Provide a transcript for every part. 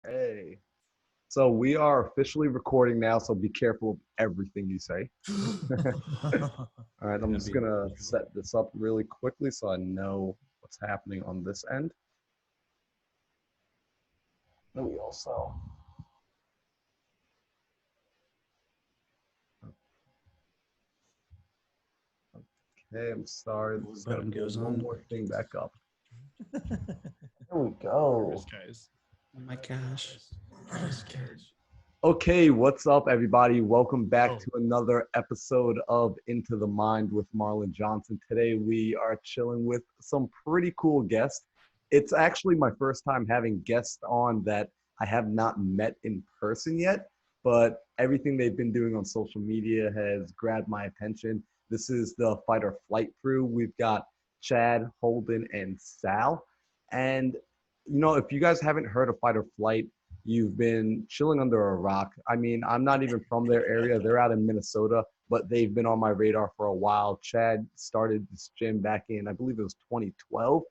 Hey, so we are officially recording now, so be careful of everything you say. All right, I'm That'd just be gonna unusual. set this up really quickly so I know what's happening on this end. And we also, okay, I'm sorry, Forward just gotta button pull goes one on. more thing back up. There There we it is, go. guys. Oh my gosh. I'm scared. Okay, what's up, everybody? Welcome back Oh, to another episode of Into the Mind with Marlon Johnson. Today, we are chilling with some pretty cool guests. It's actually my first time having guests on that I have not met in person yet, but everything they've been doing on social media has grabbed my attention. This is the Fight or Flight crew. We've got Chad, Holden, and Sal. And, if you guys haven't heard of Fight or Flight, you've been chilling under a rock. I mean, I'm not even from their area. They're out in Minnesota, but they've been on my radar for a while. Chad started this gym back in, I believe it was 2012.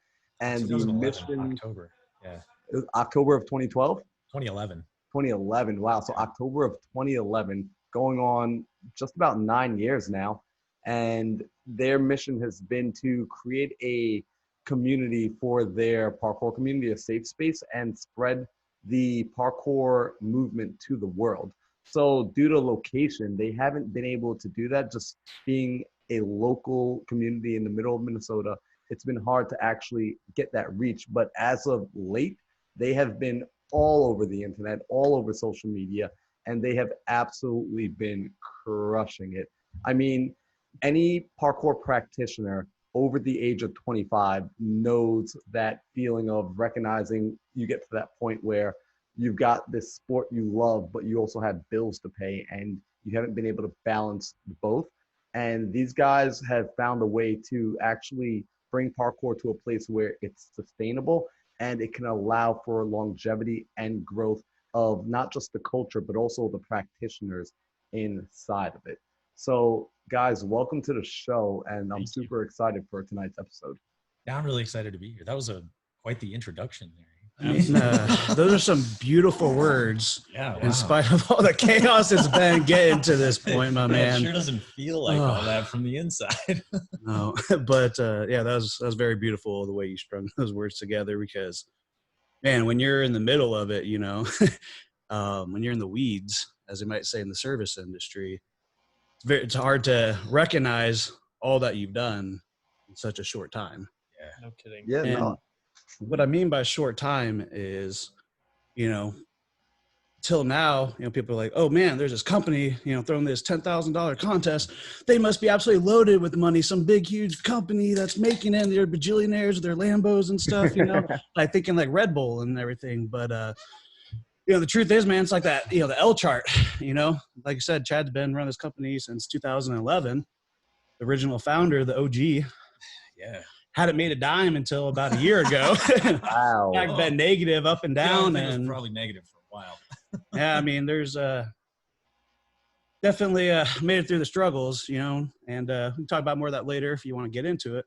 And the 2011, mission, October. Yeah, it was October of 2012, 2011. 2011. Wow. So Yeah. October of 2011, going on just about 9 years now. And their mission has been to create a community for their parkour community, a safe space, and spread the parkour movement to the world. So, due to location, they haven't been able to do that. Just being a local community in the middle of Minnesota, it's been hard to actually get that reach. But as of late, they have been all over the internet, all over social media, and they have absolutely been crushing it. I mean, any parkour practitioner over the age of 25 knows that feeling of recognizing you get to that point where you've got this sport you love, but you also have bills to pay and you haven't been able to balance both. And these guys have found a way to actually bring parkour to a place where it's sustainable and it can allow for longevity and growth of not just the culture, but also the practitioners inside of it. So, guys, welcome to the show, and I'm Thank you. super excited for tonight's episode. Yeah, I'm really excited to be here. That was a quite the introduction there. I mean, Absolutely. those are some beautiful words. Yeah, In wow. spite of all the chaos it's been getting to this point, my Yeah, it man. sure doesn't feel like all that from the inside. No, but yeah, that was very beautiful the way you strung those words together. Because, man, when you're in the middle of it, when you're in the weeds, as they might say in the service industry, it's hard to recognize all that you've done in such a short time. Yeah. No kidding. Yeah, And no, what I mean by short time is, you know, till now, people are like, oh man, there's this company, throwing this $10,000 contest. They must be absolutely loaded with money. Some big, huge company that's making it. They're bajillionaires with their Lambos and stuff, like thinking like Red Bull and everything. But, the truth is, man, it's like that, the L chart, like I said, Chad's been running this company since 2011. The original founder, the OG, Yeah. hadn't made a dime until about a year ago. wow. I've been negative up and Yeah, I down. think it was And probably negative for a while. yeah, I mean, there's definitely made it through the struggles, and we can talk about more of that later if you want to get into it.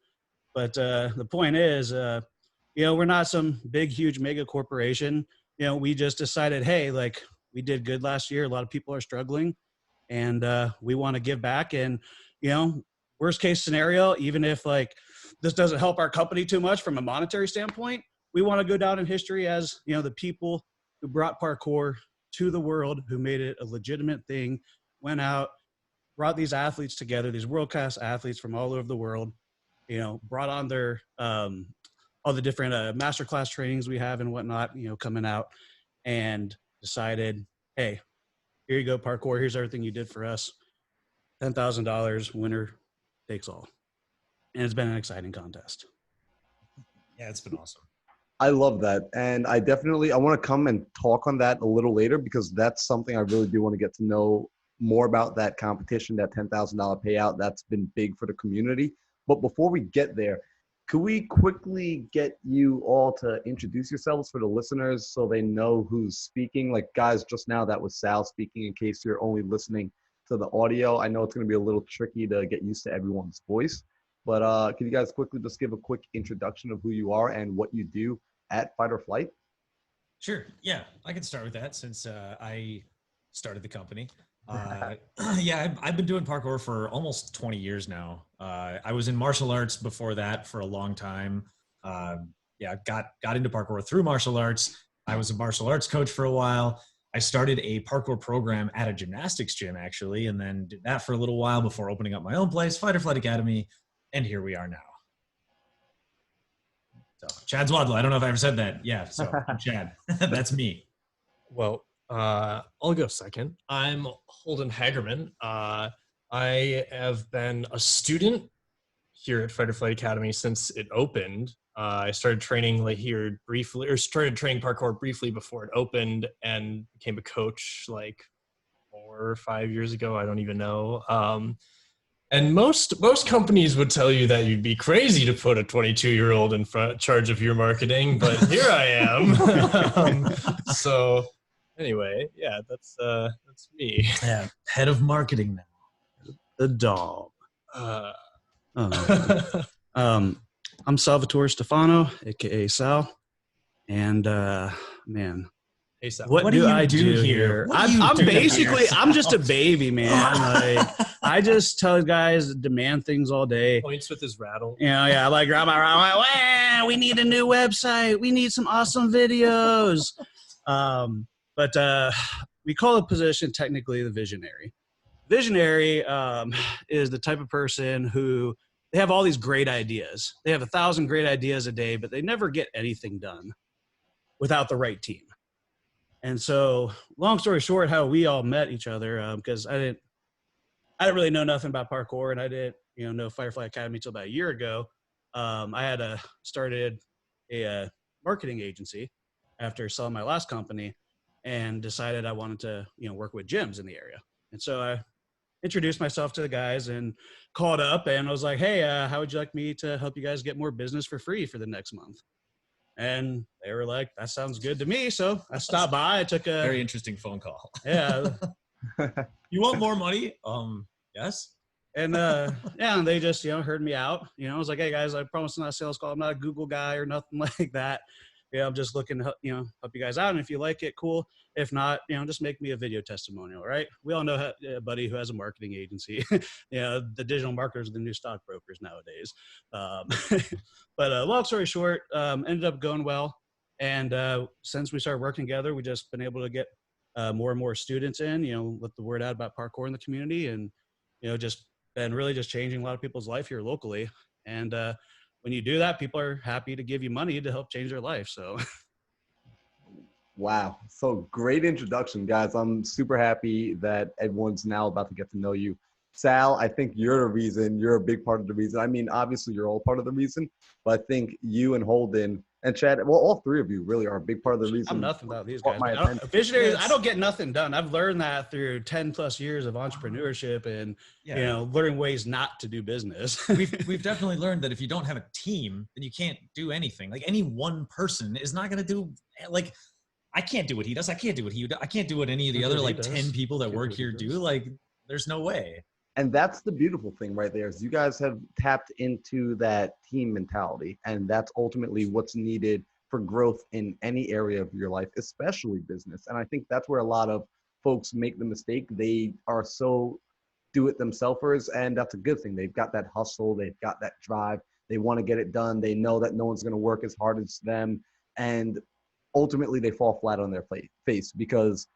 But the point is, we're not some big, huge mega corporation. We just decided, hey, like we did good last year. A lot of people are struggling, and we want to give back. And, worst case scenario, even if like this doesn't help our company too much from a monetary standpoint, we want to go down in history as, the people who brought parkour to the world, who made it a legitimate thing, went out, brought these athletes together, these world-class athletes from all over the world, brought on their all the different masterclass trainings we have and whatnot, coming out, and decided, hey, here you go, parkour. Here's everything you did for us. $10,000, winner takes all. And it's been an exciting contest. Yeah, it's been awesome. I love that. And I want to come and talk on that a little later because that's something I really do want to get to know more about that competition, that $10,000 payout. That's been big for the community. But before we get there, could we quickly get you all to introduce yourselves for the listeners so they know who's speaking? Like, guys, just now that was Sal speaking in case you're only listening to the audio. I know it's going to be a little tricky to get used to everyone's voice. But can you guys quickly just give a quick introduction of who you are and what you do at Fight or Flight? Sure. Yeah, I can start with that since I started the company. Yeah, I've been doing parkour for almost 20 years now. I was in martial arts before that for a long time. Yeah, got into parkour through martial arts. I was a martial arts coach for a while. I started a parkour program at a gymnastics gym actually, and then did that for a little while before opening up my own place, Fight or Flight Academy, and here we are now. So, Chad Zwaldo. I don't know if I ever said that. Yeah, so I'm Chad. That's me. Well, I'll go second. I'm Holden Hagerman. I have been a student here at Fight or Flight Academy since it opened. I started training like here briefly, or started training parkour briefly before it opened, and became a coach like 4 or 5 years ago. I don't even know. And most companies would tell you that you'd be crazy to put a 22-year-old in charge of your marketing, but here I am. So anyway, yeah, that's me. Yeah, head of marketing now. The dog. I'm Salvatore Steffano, aka Sal, and man, Hey, Sal. what do I do here? I'm just a baby, man. Like I just tell guys demand things all day. Points with his rattle. Yeah, like wow, we need a new website. We need some awesome videos. But we call the position technically the visionary. Visionary is the type of person who they have all these great ideas. They have 1,000 great ideas a day, but they never get anything done without the right team. And so, long story short, how we all met each other, because I didn't really know nothing about parkour, and I didn't, know Fight or Flight Academy until about a year ago. I had started a marketing agency after selling my last company, and decided I wanted to, work with gyms in the area. And so I introduced myself to the guys and called up, and I was like, hey, how would you like me to help you guys get more business for free for the next month? And they were like, that sounds good to me. So I stopped by. I took a very interesting phone call. Yeah. You want more money? Yes. And and they just, heard me out. I was like, hey guys, I promise not a sales call. I'm not a Google guy or nothing like that. I'm just looking to help you guys out. And if you like it, cool. If not, just make me a video testimonial, right? We all know a buddy who has a marketing agency. The digital marketers are the new stockbrokers nowadays. But long story short, ended up going well. And since we started working together, we've just been able to get more and more students in, let the word out about parkour in the community, and, just been really just changing a lot of people's life here locally. And when you do that, people are happy to give you money to help change their life. So. Wow. So great introduction, guys. I'm super happy that everyone's now about to get to know you. Sal, I think you're the reason. You're a big part of the reason. I mean, obviously you're all part of the reason, but I think you and Holden and Chad, well, all three of you really are a big part of the reason. I'm nothing about these guys. Visionaries, I don't get nothing done. I've learned that through 10 plus years of entrepreneurship and, learning ways not to do business. We've definitely learned that if you don't have a team, then you can't do anything. Like any one person is not going to do, like, I can't do what he does. I can't do what he does. I can't do what any of the other like 10 people that work here do. Like, there's no way. And that's the beautiful thing right there is you guys have tapped into that team mentality. And that's ultimately what's needed for growth in any area of your life, especially business. And I think that's where a lot of folks make the mistake. They are so do-it-themselfers, and that's a good thing. They've got that hustle. They've got that drive. They want to get it done. They know that no one's going to work as hard as them. And ultimately, they fall flat on their face because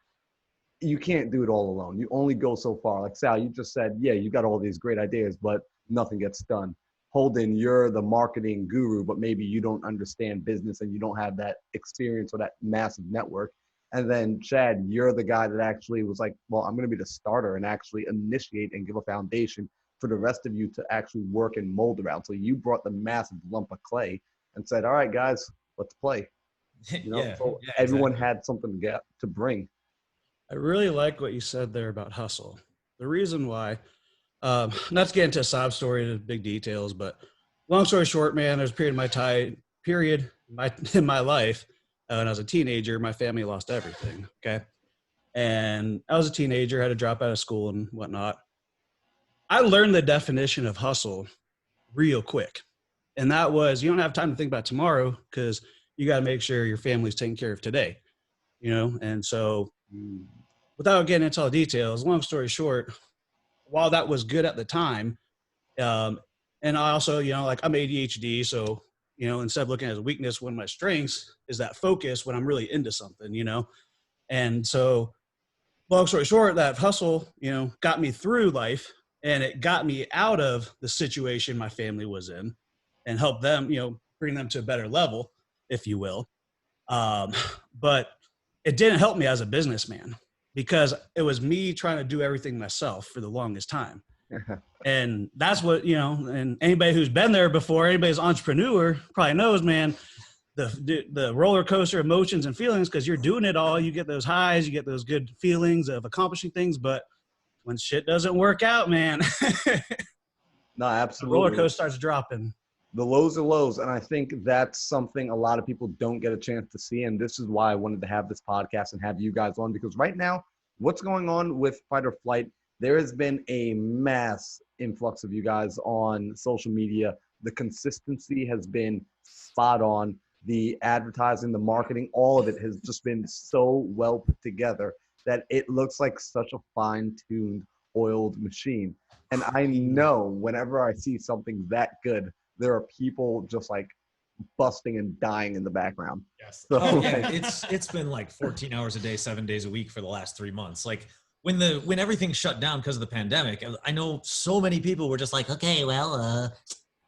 you can't do it all alone. You only go so far. Like Sal, you just said, yeah, you got all these great ideas, but nothing gets done. Holden, you're the marketing guru, but maybe you don't understand business and you don't have that experience or that massive network. And then Chad, you're the guy that actually was like, well, I'm going to be the starter and actually initiate and give a foundation for the rest of you to actually work and mold around. So you brought the massive lump of clay and said, all right, guys, let's play. Everyone had something to bring. I really like what you said there about hustle. The reason why, not to get into a sob story to big details, but long story short, man, there's a period in my life when I was a teenager, my family lost everything. Okay. And I was a teenager, had to drop out of school and whatnot. I learned the definition of hustle real quick. And that was, you don't have time to think about tomorrow because you got to make sure your family's taken care of today. you know? And so without getting into all the details, long story short, while that was good at the time, and I also, you know, like I'm ADHD, so, you know, instead of looking at it as a weakness, one of my strengths is that focus when I'm really into something, you know? And so long story short, that hustle, you know, got me through life, and it got me out of the situation my family was in and helped them, you know, bring them to a better level, if you will. Um, but it didn't help me as a businessman because it was me trying to do everything myself for the longest time. And that's what, you know, and anybody who's been there before, anybody's entrepreneur probably knows, man, the roller coaster emotions and feelings, because you're doing it all. You get those highs, you get those good feelings of accomplishing things. But when shit doesn't work out, man, No, the absolutely. roller coaster starts dropping. The lows are lows. And I think that's something a lot of people don't get a chance to see. And this is why I wanted to have this podcast and have you guys on, because right now, what's going on with Fight or Flight, there has been a mass influx of you guys on social media. The consistency has been spot on. The advertising, the marketing, all of it has just been so well put together that it looks like such a fine-tuned, oiled machine. And I know whenever I see something that good, there are people just like busting and dying in the background. Yes. So, Oh yeah, it's been like 14 hours a day, 7 days a week for the last 3 months. Like when everything shut down because of the pandemic, I know so many people were just like, okay, well,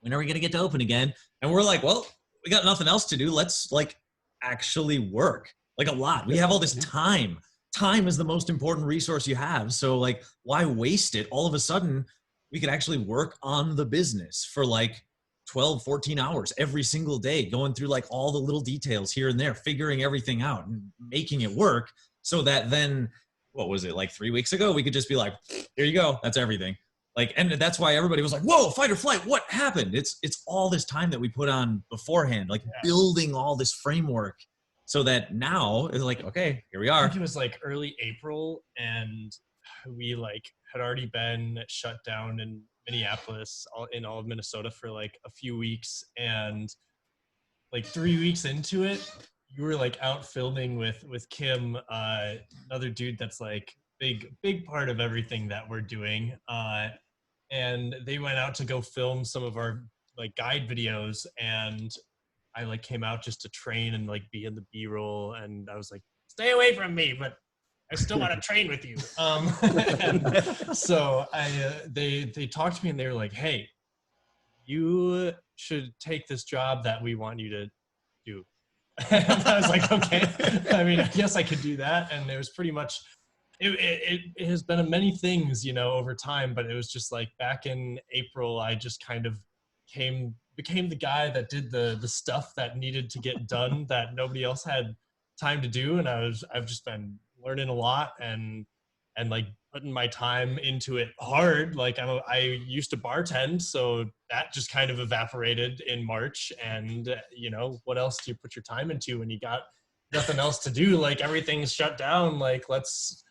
when are we gonna get to open again? And we're like, well, we got nothing else to do. Let's like actually work like a lot. We have all this time. Time is the most important resource you have. So like, why waste it? All of a sudden, we could actually work on the business for like 12, 14 hours every single day, going through like all the little details here and there, figuring everything out and making it work so that then, what was it, like 3 weeks ago, we could just be like, here you go, that's everything. Like, and that's why everybody was like, whoa, Fight or Flight, what happened? It's all this time that we put on beforehand, like building all this framework so that now it's like, okay, here we I are. think it was like early April, and we like had already been shut down in Minneapolis, in all of Minnesota for like a few weeks, and like 3 weeks into it, you were like out filming with Kim, another dude that's like big part of everything that we're doing, and they went out to go film some of our like guide videos, and I like came out just to train and like be in the B-roll, and I was like, stay away from me, but I still want to train with you. And so they talked to me, and they were like, hey, you should take this job that we want you to do. And I was like, okay. I mean, I guess I could do that. And it was pretty much, it has been many things, you know, over time, but it was just like back in April, I just kind of became the guy that did the stuff that needed to get done that nobody else had time to do. And I've just been learning a lot and like putting my time into it hard. Like I used to bartend, so that just kind of evaporated in March. And you know, what else do you put your time into when you got nothing else to do? Like everything's shut down. Like let's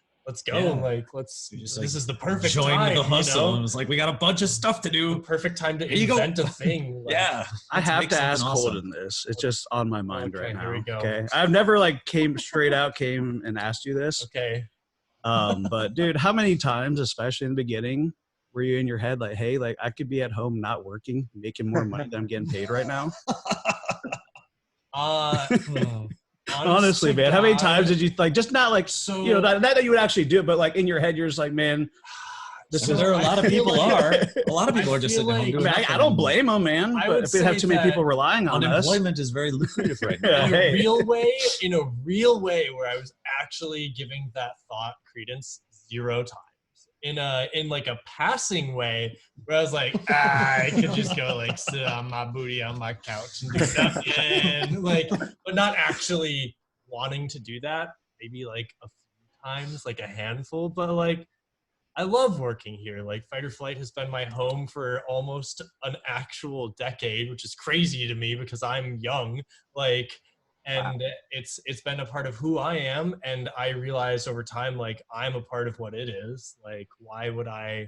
go. Yeah. Like this is the perfect time. The hustle. You know? And it was like, we got a bunch of stuff to The do. perfect time to Here you go. invent a thing. Like, Yeah. I have make to something ask awesome. Holden this. It's just on my mind Okay, right now. here we go. Okay. I've never like came and asked you this. Okay. But dude, how many times, especially in the beginning, were you in your head like, hey, like I could be at home not working, making more money than I'm getting paid right now? Honestly, man, how many times did you like, just not like, So, you know, not that you would actually do it, but like in your head, you're just like, man, this is. There are a lot of people like, A lot of people are just feel sitting at home like- doing nothing. I don't blame them, man. I But would if we have say too many that people relying on us, Unemployment is very lucrative right now. Yeah, in a hey. real way where I was actually giving that thought credence 0 times. In like a passing way where I was like, I could just go like sit on my booty on my couch and do nothing, like, but not actually wanting to do that. Maybe like a few times, like a handful, but like I love working here. Like Fight or Flight has been my home for almost an actual decade, which is crazy to me because I'm young. Like, and wow. It's been a part of who I am. And I realized over time, like I'm a part of what it is. Like, why would I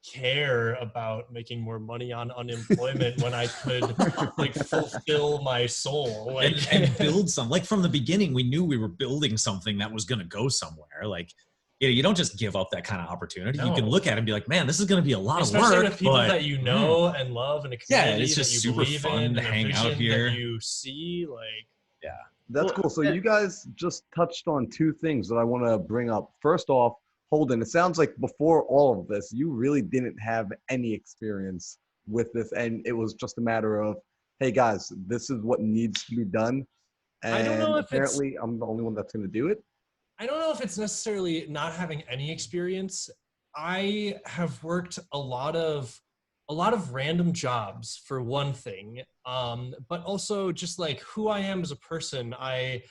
care about making more money on unemployment when I could like fulfill my soul, like and build some. Like from the beginning, we knew we were building something that was going to go somewhere. Like, you don't just give up that kind of opportunity. No. You can look at it and be like, man, this is going to be a lot especially of work. with people but, that you know and love, and a community it's just that you super believe fun in, to and a hang out vision here. that you see, like. That's Well, cool. So you guys just touched on two things that I want to bring up. First off, Holden, it sounds like before all of this, you really didn't have any experience with this, and it was just a matter of, hey guys, this is what needs to be done, I don't know and if it's apparently I'm the only one that's going to do it. I don't know if it's necessarily not having any experience. I have worked a lot of random jobs for one thing, but also just like who I am as a person. I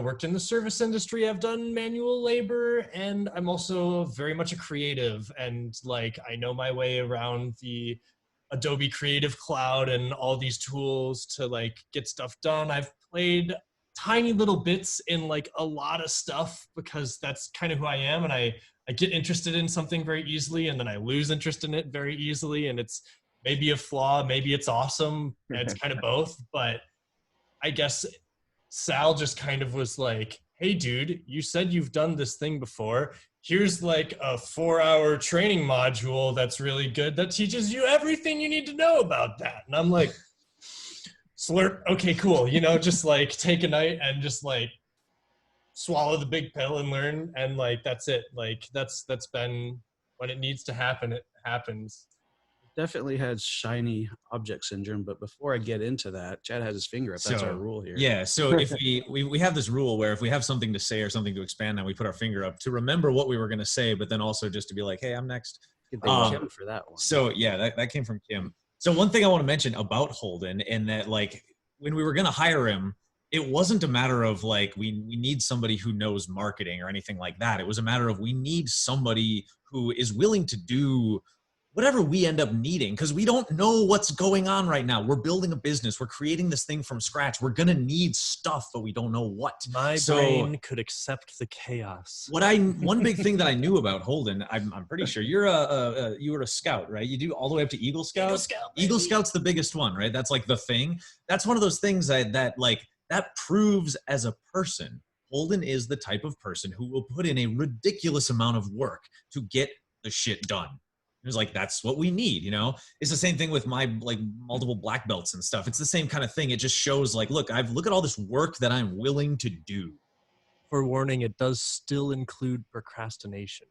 worked in the service industry. I've done manual labor, and I'm also very much a creative. And like I know my way around the Adobe Creative Cloud and all these tools to like get stuff done. I've played tiny little bits in like a lot of stuff because that's kind of who I am, and I get interested in something very easily, and then I lose interest in it very easily, and it's maybe a flaw, maybe it's awesome, it's kind of both. But I guess Sal just kind of was like, hey dude, you said you've done this thing before, here's like a 4-hour training module that's really good that teaches you everything you need to know about that. And I'm like, slurp, okay, cool, just like take a night and just like swallow the big pill and learn, and like that's it. Like that's been, when it needs to happen, it happens. Definitely had shiny object syndrome, but before I get into that, Chad has his finger up. That's our rule here. Yeah, so if we have this rule where if we have something to say or something to expand on, we put our finger up to remember what we were going to say, but then also just to be like, hey, I'm next. Kim for that one. So yeah, that came from Kim. So one thing I want to mention about Holden, and that like when we were going to hire him, it wasn't a matter of like we need somebody who knows marketing or anything like that. It was a matter of we need somebody who is willing to do whatever we end up needing, because we don't know what's going on right now. We're building a business. We're creating this thing from scratch. We're going to need stuff, but we don't know what. My brain could accept the chaos. One big thing that I knew about Holden, I'm pretty sure you were a scout, right? You do all the way up to Eagle Scout. Eagle Scout's the biggest one, right? That's like the thing. That's one of those things that proves as a person, Holden is the type of person who will put in a ridiculous amount of work to get the shit done. It was like, that's what we need, It's the same thing with my like multiple black belts and stuff. It's the same kind of thing. It just shows like, look at all this work that I'm willing to do. For warning, it does still include procrastination.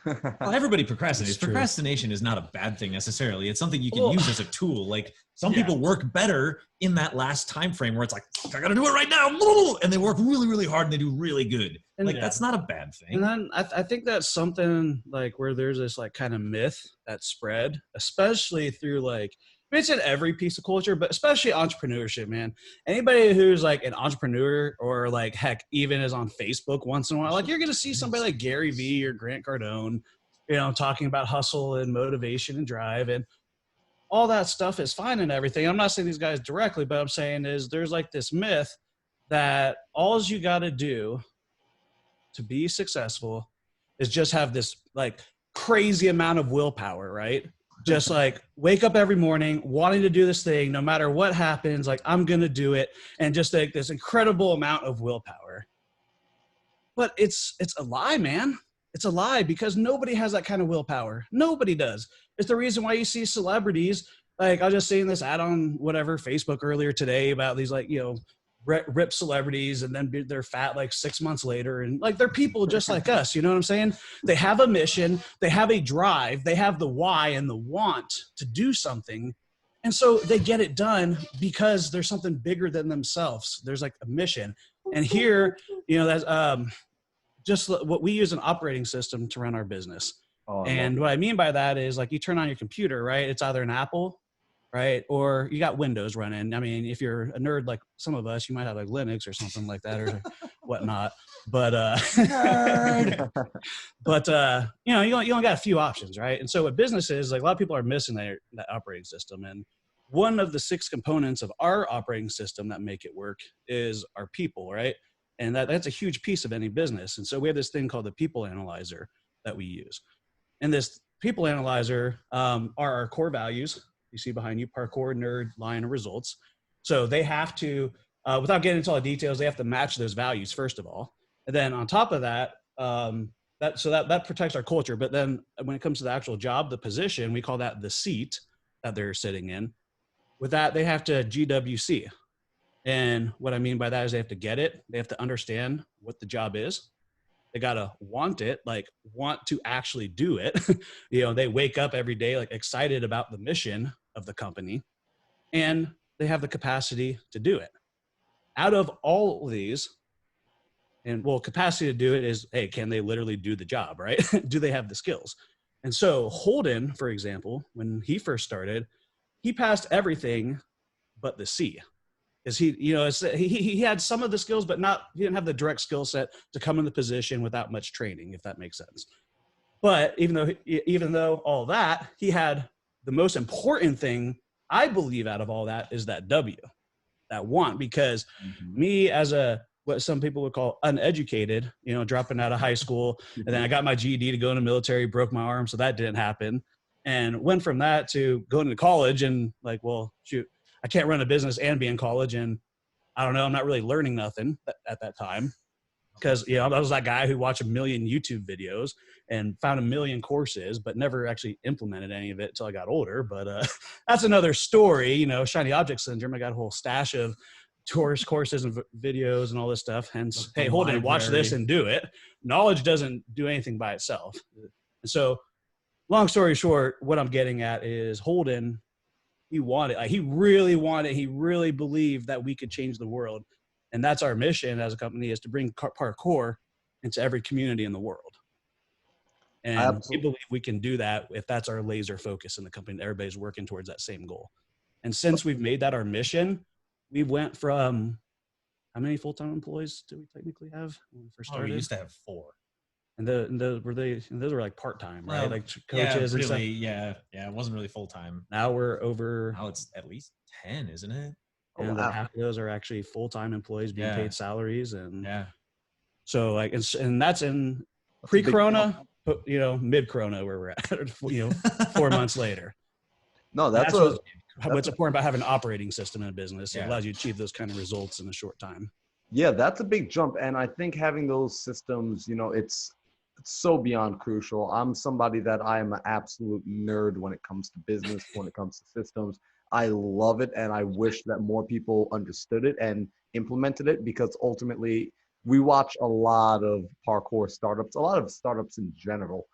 Well, everybody procrastinates. Procrastination is not a bad thing necessarily. It's something you can use as a tool. Like some people work better in that last time frame where it's like, I gotta do it right now, and they work really, really hard and they do really good. And like that's not a bad thing. And then I think that's something like where there's this like kind of myth that spread, especially through like it's in every piece of culture, but especially entrepreneurship, man. Anybody who's like an entrepreneur or like heck, even is on Facebook once in a while, like you're gonna see somebody like Gary Vee or Grant Cardone, talking about hustle and motivation and drive, and all that stuff is fine and everything. I'm not saying these guys directly, but I'm saying is there's like this myth that all you got to do to be successful is just have this like crazy amount of willpower, right? Just like wake up every morning wanting to do this thing, no matter what happens, like I'm going to do it. And just like this incredible amount of willpower. But it's a lie, man. It's a lie because nobody has that kind of willpower. Nobody does. It's the reason why you see celebrities. Like I was just seeing this ad on whatever Facebook earlier today about these like, rip celebrities, and then they're fat like 6 months later, and like they're people just like us, you know what I'm saying? They have a mission, they have a drive, they have the why and the want to do something, and so they get it done because there's something bigger than themselves. There's like a mission. And here, that's just what we use, an operating system to run our business. And what I mean by that is like you turn on your computer, right? It's either an Apple, right? Or you got Windows running. I mean, if you're a nerd like some of us, you might have like Linux or something like that or whatnot. But you only got a few options, right? And so what business is, like a lot of people are missing that operating system. And one of the 6 components of our operating system that make it work is our people, right? And that's a huge piece of any business. And so we have this thing called the people analyzer that we use. And this people analyzer are our core values. You see behind you: parkour, nerd, lion, and results. So they have to, without getting into all the details, they have to match those values first of all, and then on top of that, that protects our culture. But then when it comes to the actual job, the position, we call that the seat that they're sitting in. With that, they have to GWC. And what I mean by that is they have to get it. They have to understand what the job is. They got to want it, like want to actually do it. They wake up every day like excited about the mission of the company, and they have the capacity to do it. Out of all of these, and well, capacity to do it is, hey, can they literally do the job, right? Do they have the skills? And so Holden, for example, when he first started, he passed everything but the C. Is he had some of the skills, but he didn't have the direct skill set to come in the position without much training, if that makes sense. But even though all that, he had the most important thing, I believe, out of all that is that W, that want, because me as what some people would call uneducated, dropping out of high school, and then I got my GED to go in the military, broke my arm, so that didn't happen. And went from that to going to college and like, well, shoot, I can't run a business and be in college. And I don't know, I'm not really learning nothing at that time. Because, I was that guy who watched a million YouTube videos and found a million courses, but never actually implemented any of it until I got older. But that's another story, shiny object syndrome. I got a whole stash of courses and videos and all this stuff. Hence, hey, Holden, watch this and do it. Knowledge doesn't do anything by itself. And so, long story short, what I'm getting at is Holden, he really believed that we could change the world. And that's our mission as a company, is to bring parkour into every community in the world. And we believe we can do that if that's our laser focus in the company. Everybody's working towards that same goal. And since we've made that our mission, we went from, how many full-time employees do we technically have when we first started? We used to have 4. And those were like part-time, right? Like coaches and stuff. Yeah. It wasn't really full-time. Now it's at least 10, isn't it? And half of those are actually full-time employees being paid salaries. And so like, and that's in pre-Corona, mid-Corona where we're at, 4 months later. No, that's what's important about having an operating system in a business. It allows you to achieve those kind of results in a short time. Yeah, that's a big jump. And I think having those systems, it's so beyond crucial. I'm somebody that I am an absolute nerd when it comes to business, when it comes to systems. I love it, and I wish that more people understood it and implemented it, because ultimately we watch a lot of parkour startups, a lot of startups in general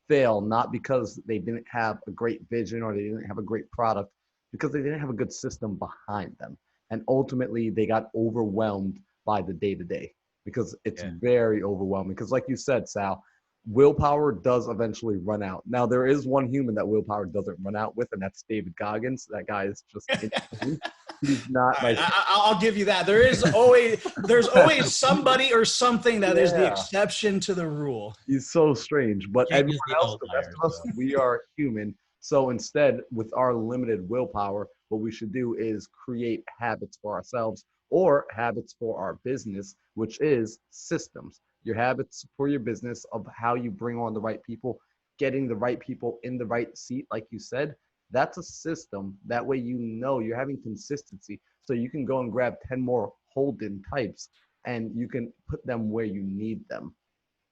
fail, not because they didn't have a great vision or they didn't have a great product, because they didn't have a good system behind them. And ultimately they got overwhelmed by the day-to-day, because it's very overwhelming. Because like you said, Sal, willpower does eventually run out. Now, there is one human that willpower doesn't run out with, and that's David Goggins. That guy is just he's not like, I'll give you that. There's always somebody or something that is the exception to the rule. He's so strange. But everyone else, the rest of us, we are human. So instead, with our limited willpower, what we should do is create habits for ourselves, or habits for our business, which is systems. Your habits for your business of how you bring on the right people, getting the right people in the right seat, like you said, that's a system. That way you're having consistency. So you can go and grab 10 more Holden types and you can put them where you need them.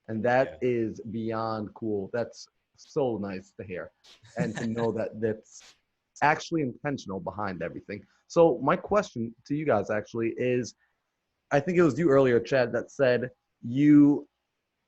And that is beyond cool. That's so nice to hear. And to know that that's actually intentional behind everything. So my question to you guys actually is, I think it was you earlier, Chad, that said you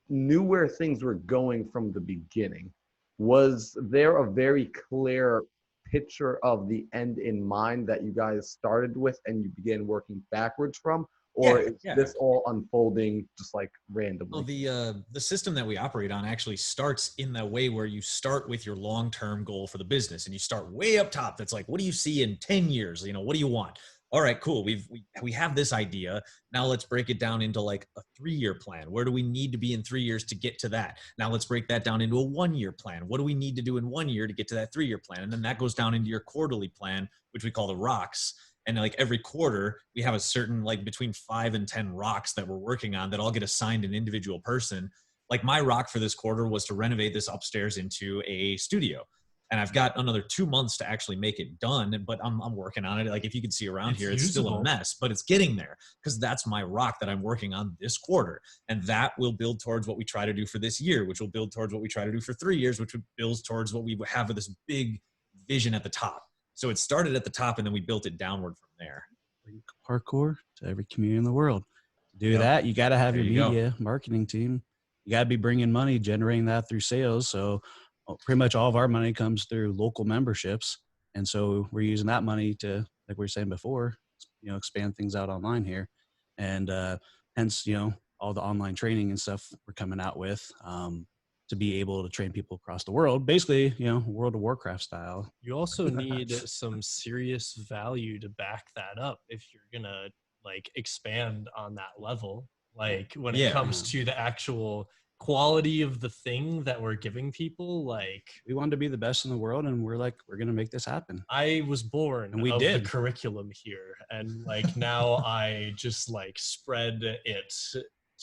knew where things were going from the beginning. Was there a very clear picture of the end in mind that you guys started with and you began working backwards from? Or is this all unfolding just like randomly? Well, the system that we operate on actually starts in the way where you start with your long-term goal for the business, and you start way up top. That's like, what do you see in 10 years? What do you want? All right, cool. We have this idea. Now let's break it down into like a 3-year plan. Where do we need to be in 3 years to get to that? Now let's break that down into a 1-year plan. What do we need to do in 1 year to get to that 3-year plan? And then that goes down into your quarterly plan, which we call the rocks. And like every quarter, we have a certain like between 5 and 10 rocks that we're working on that all get assigned an individual person. like my rock for this quarter was to renovate this upstairs into a studio. And I've got another 2 months to actually make it done, but I'm working on it. Like if you can see around here, it's still a mess, but it's getting there because that's my rock that I'm working on this quarter. And that will build towards what we try to do for this year, which will build towards what we try to do for 3 years, which builds towards what we have of this big vision at the top. So it started at the top and then we built it downward from there. Bring parkour to every community in the world. To do that, you got to have your media marketing team. You got to be bringing money, generating that through sales. So pretty much all of our money comes through local memberships. And so we're using that money to, like we were saying before, expand things out online here. And hence, all the online training and stuff we're coming out with to be able to train people across the world, basically, World of Warcraft style. You also need some serious value to back that up if you're going to like expand on that level. Like when it comes to the actual quality of the thing that we're giving people, like we wanted to be the best in the world and we're going to make this happen. I was born and we of did the curriculum here, and like now I just like spread it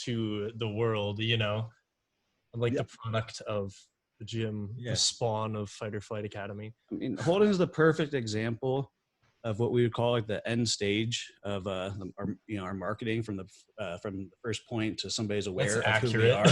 to the world. I'm like the product of the gym, the spawn of Fight or Flight Academy. I mean, Holden is the perfect example of what we would call like the end stage of our marketing from the first point to somebody's aware of who we are.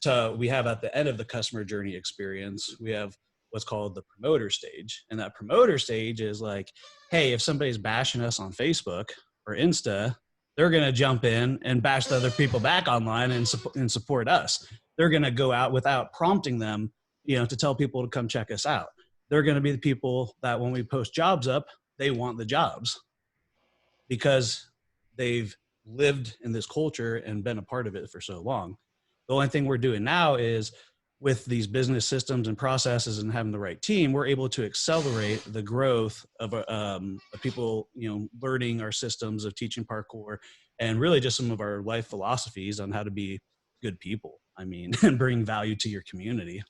So we have at the end of the customer journey experience, we have what's called the promoter stage. And that promoter stage is like, hey, if somebody's bashing us on Facebook or Insta, they're going to jump in and bash the other people back online and support us. They're going to go out without prompting them, to tell people to come check us out. They're going to be the people that when we post jobs up, they want the jobs because they've lived in this culture and been a part of it for so long. The only thing we're doing now is with these business systems and processes and having the right team, we're able to accelerate the growth of people, learning our systems of teaching parkour and really just some of our life philosophies on how to be good people. And bring value to your community.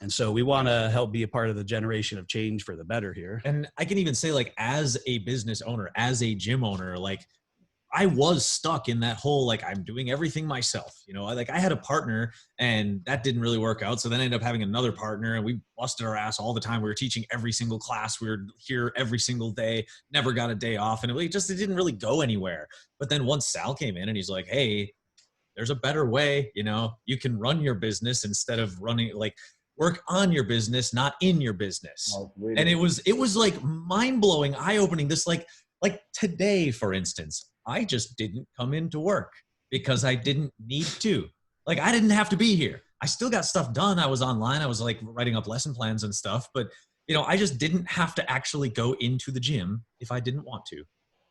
And so we want to help be a part of the generation of change for the better here. And I can even say, like, as a business owner, as a gym owner, like I was stuck in that whole, like, I'm doing everything myself. Like I had a partner and that didn't really work out. So then I ended up having another partner and we busted our ass all the time. We were teaching every single class. We were here every single day, never got a day off. And it didn't really go anywhere. But then once Sal came in and he's like, hey, there's a better way. You can run your business instead of running, like, work on your business, not in your business. Oh, really? And it was like mind-blowing, eye-opening. This like today, for instance, I just didn't come into work because I didn't need to. Like I didn't have to be here. I still got stuff done. I was online. I was like writing up lesson plans and stuff, but I just didn't have to actually go into the gym if I didn't want to.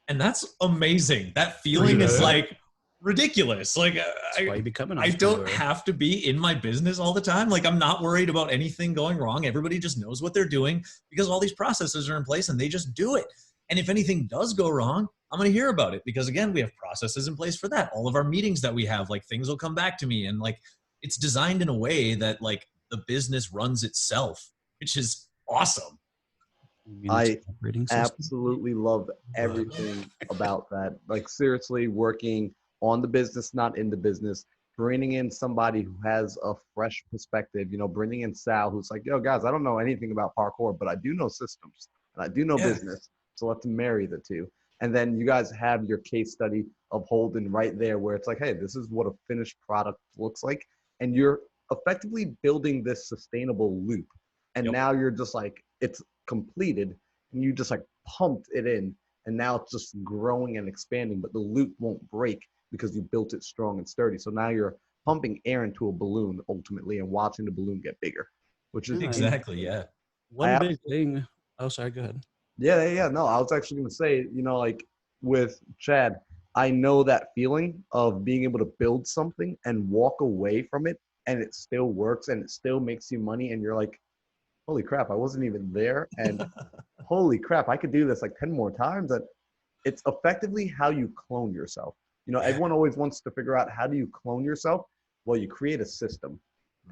And that's amazing. That feeling is like ridiculous. Like I don't have to be in my business all the time. Like I'm not worried about anything going wrong. Everybody just knows what they're doing because all these processes are in place and they just do it. And if anything does go wrong, I'm going to hear about it because again, we have processes in place for that. All of our meetings that we have, like things will come back to me and like it's designed in a way that like the business runs itself, which is awesome. I absolutely love everything about that. Like seriously working on the business, not in the business, bringing in somebody who has a fresh perspective, bringing in Sal, who's like, yo, guys, I don't know anything about parkour, but I do know systems and I do know business. So let's marry the two. And then you guys have your case study of Holden right there where it's like, hey, this is what a finished product looks like. And you're effectively building this sustainable loop. And now you're just like, it's completed and you just like pumped it in. And now it's just growing and expanding, but the loop won't break because you built it strong and sturdy. So now you're pumping air into a balloon ultimately and watching the balloon get bigger, which is exactly, yeah. One big thing. Oh, sorry, go ahead. Yeah. No, I was actually going to say, like with Chad, I know that feeling of being able to build something and walk away from it and it still works and it still makes you money. And you're like, holy crap, I wasn't even there. And holy crap, I could do this like 10 more times. And it's effectively how you clone yourself. Everyone always wants to figure out how do you clone yourself? Well, you create a system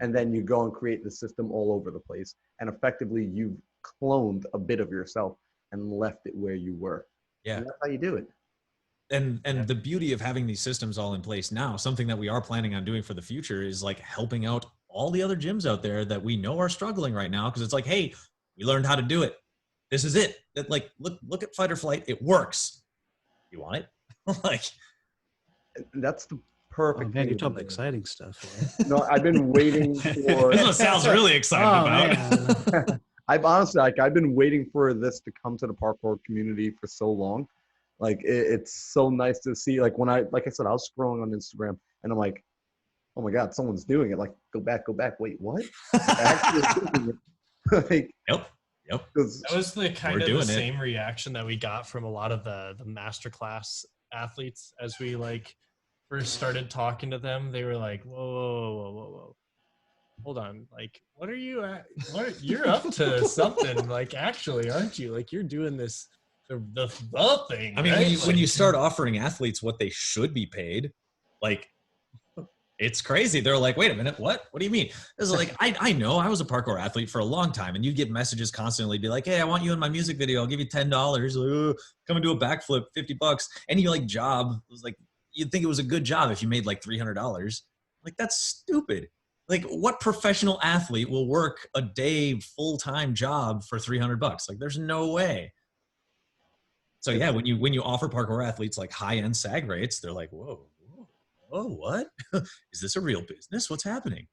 and then you go and create the system all over the place. And effectively you've cloned a bit of yourself and left it where you were. Yeah. And that's how you do it. and the beauty of having these systems all in place now, something that we are planning on doing for the future is like helping out all the other gyms out there that we know are struggling right now. Cause it's like, hey, we learned how to do it. This is it. That like, look at Fight or Flight. It works. You want it? Like, that's the perfect Oh, man, you're thing. talking about exciting stuff. No, I've been waiting for. this is what Sal's really excited about. Man. I've honestly, like, I've been waiting for this to come to the parkour community for so long. Like, it's so nice to see. Like, like I said, I was scrolling on Instagram and I'm like, oh my God, someone's doing it. Like, go back. Wait, what? Actually doing it. Like, Yep. That was the kind of the doing it. same reaction that we got from a lot of the masterclass athletes as we like first started talking to them. They were like, whoa. Hold on. Like, what are you at? You're up to something, like, actually, aren't you? Like, you're doing this, the thing. I mean, right? when you start offering athletes what they should be paid, like, it's crazy. They're like, wait a minute, what? What do you mean? It's like, I know I was a parkour athlete for a long time, and you get messages constantly, be like, hey, I want you in my music video. I'll give you $10. Come and do a backflip, $50. Any like job was like, you'd think it was a good job if you made like $300. Like, that's stupid. Like, what professional athlete will work a day full-time job for $300? Like, there's no way. So yeah, when you offer parkour athletes like high-end SAG rates, they're like, whoa, what? Is this a real business? What's happening?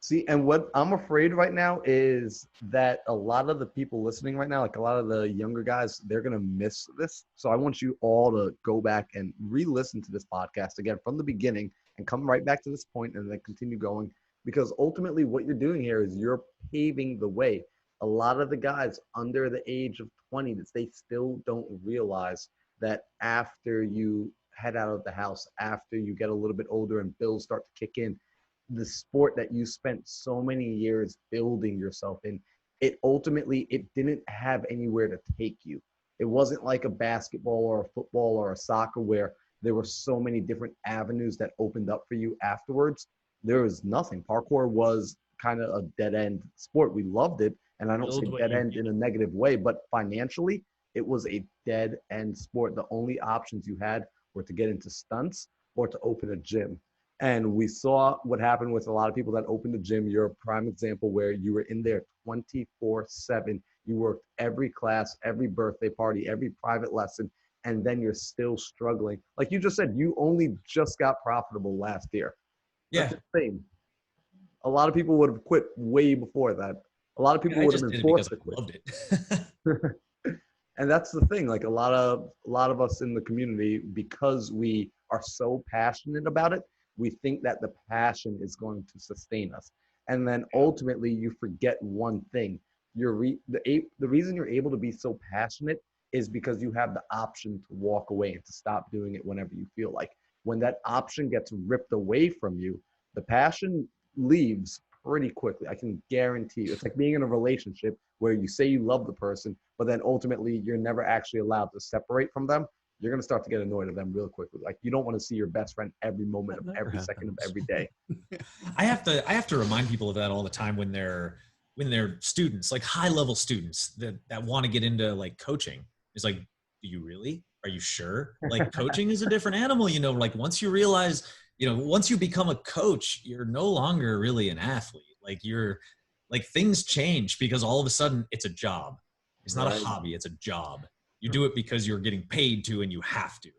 see, and what I'm afraid right now is that a lot of the people listening right now, like a lot of the younger guys, they're going to miss this. So I want you all to go back and re-listen to this podcast again from the beginning and come right back to this point and then continue going. Because ultimately what you're doing here is you're paving the way. A lot of the guys under the age of 20, they still don't realize that after you head out of the house, after you get a little bit older and bills start to kick in, the sport that you spent so many years building yourself in, it didn't have anywhere to take you. It wasn't like a basketball or a football or a soccer where there were so many different avenues that opened up for you afterwards. There was nothing. Parkour was kind of a dead end sport. We loved it. And I don't say dead end in a negative way, but financially, it was a dead end sport. The only options you had were to get into stunts or to open a gym. And we saw what happened with a lot of people that opened a gym. You're a prime example where you were in there 24/7. You worked every class, every birthday party, every private lesson, and then you're still struggling. Like you just said, you only just got profitable last year. Yeah. That's insane. A lot of people would have quit way before that. A lot of people would have been forced to quit. Loved it. And that's the thing. Like a lot of us in the community, because we are so passionate about it, we think that the passion is going to sustain us. And then ultimately you forget one thing. The reason you're able to be so passionate is because you have the option to walk away and to stop doing it whenever you feel like. When that option gets ripped away from you, the passion leaves pretty quickly. I can guarantee you. It's like being in a relationship where you say you love the person, but then ultimately you're never actually allowed to separate from them. You're going to start to get annoyed of them real quickly. Like you don't want to see your best friend every moment of every second of every day. I have to remind people of that all the time when they're students, like high level students that want to get into like coaching. It's like, do you really? Are you sure? Like coaching is a different animal, like once you realize, once you become a coach, you're no longer really an athlete. Like you're like things change because all of a sudden it's a job. It's not a hobby. It's a job. You do it because you're getting paid to, and you have to.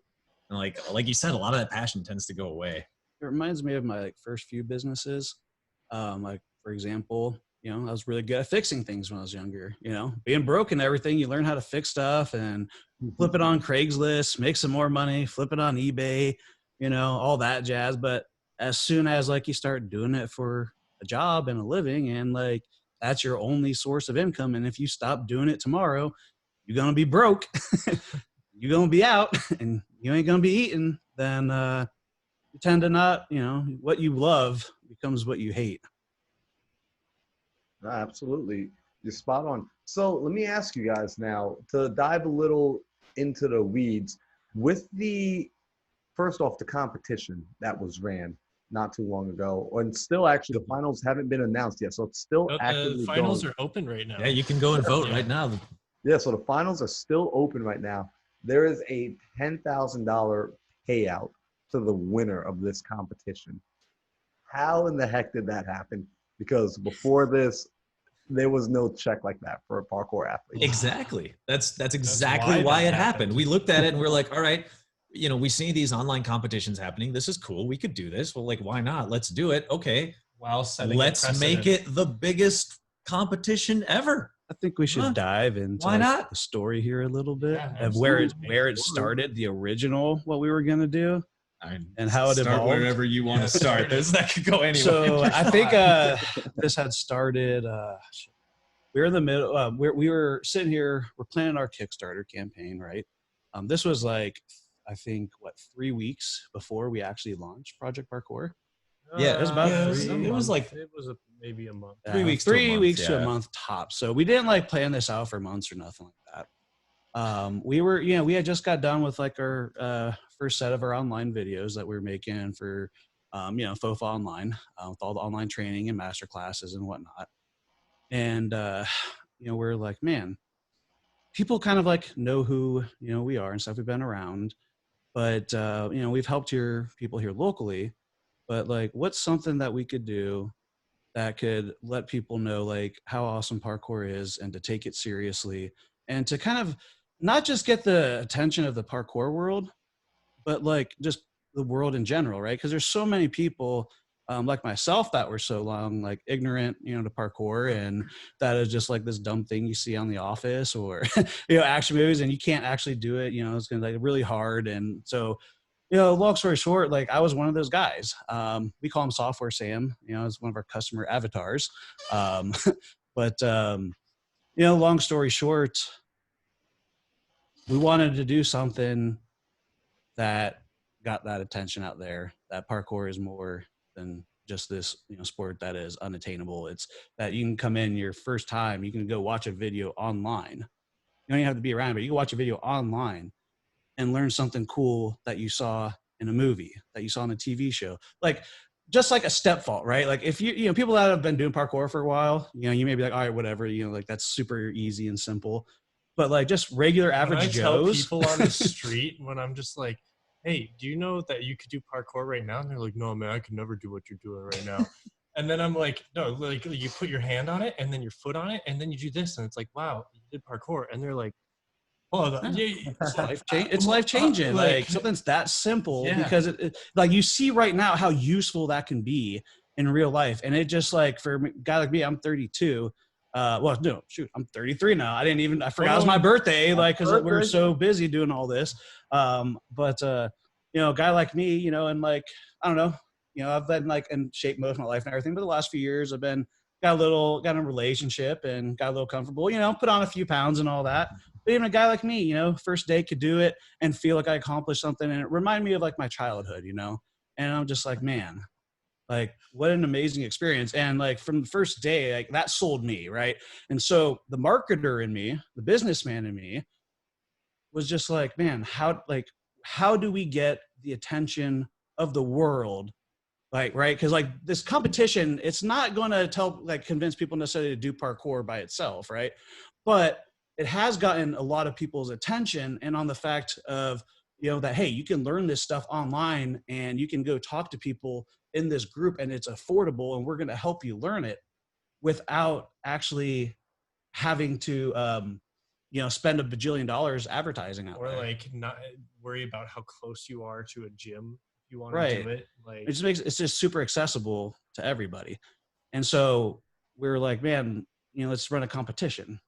And like you said, a lot of that passion tends to go away. It reminds me of my first few businesses. Like for example, I was really good at fixing things when I was younger. Being broke and everything, you learn how to fix stuff and flip it on Craigslist, make some more money, flip it on eBay, all that jazz. But as soon as like you start doing it for a job and a living, and like that's your only source of income, and if you stop doing it tomorrow, you're gonna be broke. You're gonna be out, and you ain't gonna be eating. Then you tend to not, what you love becomes what you hate. Absolutely. You're spot on. So let me ask you guys now to dive a little into the weeds with first off, the competition that was ran not too long ago, and still actually the finals haven't been announced yet. So it's still actively the finals going. are open right now. Yeah, you can go and vote right now. Yeah, so the finals are still open right now. There is a $10,000 payout to the winner of this competition. How in the heck did that happen? Because before this, there was no check like that for a parkour athlete. Exactly. That's exactly why why that it happened. happened. We looked at it and we're like, all right, you know, we see these online competitions happening. This is cool. We could do this. Well, like, why not? Let's do it. Okay. While setting Let's make it the biggest competition ever. I think we should Huh? dive into Why not? the story here a little bit Yeah, of where it absolutely. started, the original, what we were gonna do, and how it start evolved. wherever you want to start. That could go anywhere. So I think this had started. We were in the middle. We were sitting here. We're planning our Kickstarter campaign, right? This was like, I think, 3 weeks before we actually launched Project Parkour. Yeah, it was about it was like maybe a month. 3 weeks to a 3 month, weeks to yeah. a month tops. So we didn't like plan this out for months or nothing like that. We were, we had just got done with like our first set of our online videos that we were making for, FOFA Online, with all the online training and master classes and whatnot. And, we're like, man, people kind of like know who, we are and stuff. We've been around, but, we've helped people here locally, but like, what's something that we could do that could let people know like how awesome parkour is and to take it seriously and to kind of not just get the attention of the parkour world, but like just the world in general, right? Because there's so many people like myself that were so long like ignorant, to parkour, and that is just like this dumb thing you see on The Office or action movies, and you can't actually do it. It's gonna like really hard, and so long story short, like I was one of those guys. We call him Software Sam. It's one of our customer avatars. But long story short, we wanted to do something that got that attention out there. That parkour is more than just this, sport that is unattainable. It's that you can come in your first time, you can go watch a video online. You don't even have to be around, but you can watch a video online and learn something cool that you saw in a movie, that you saw on a TV show. Like, just like a step fault, right? Like if people that have been doing parkour for a while, you may be like, all right, whatever, like that's super easy and simple. But like just regular average Joes. Tell people on the street when I'm just like, hey, do you know that you could do parkour right now? And they're like, no, man, I could never do what you're doing right now. And then I'm like, no, like you put your hand on it and then your foot on it and then you do this. And it's like, wow, you did parkour. And they're like, oh, it's life changing. Like something's that simple, because it like you see right now how useful that can be in real life. And it just like for a guy like me, I'm 32. Well, no, shoot, I'm 33 now. I forgot it was my birthday, like, because we're so busy doing all this. But a guy like me, and like, I don't know, I've been like in shape most of my life and everything, but the last few years I've been got in a relationship and got a little comfortable, put on a few pounds and all that. But even a guy like me, first day could do it and feel like I accomplished something. And it reminded me of like my childhood, and I'm just like, man, like what an amazing experience. And like from the first day, like that sold me. Right. And so the marketer in me, the businessman in me was just like, man, how do we get the attention of the world? Like, right. Because like this competition, it's not going to convince people necessarily to do parkour by itself. Right. But it has gotten a lot of people's attention, and on the fact of, that, hey, you can learn this stuff online and you can go talk to people in this group and it's affordable and we're going to help you learn it without actually having to, spend $1 bajillion advertising out or there. like not worry about how close you are to a gym if you want to do it. Like it's just super accessible to everybody. And so we were like, man, let's run a competition,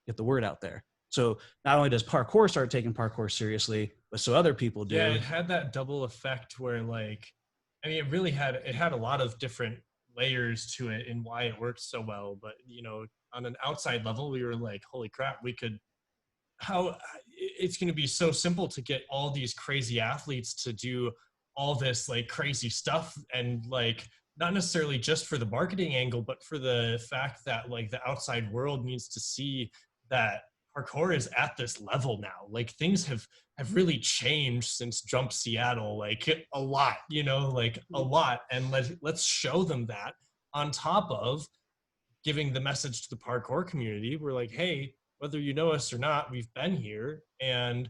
get the word out there. So not only does parkour start taking parkour seriously, but so other people do. Yeah, it had that double effect where like, I mean, it had a lot of different layers to it and why it worked so well. But, on an outside level, we were like, holy crap, how it's going to be so simple to get all these crazy athletes to do all this like crazy stuff, and like, not necessarily just for the marketing angle, but for the fact that like the outside world needs to see that parkour is at this level now. Like things have really changed since Jump Seattle, like a lot, like a lot. And let's show them that, on top of giving the message to the parkour community. We're like, hey, whether you know us or not, we've been here, and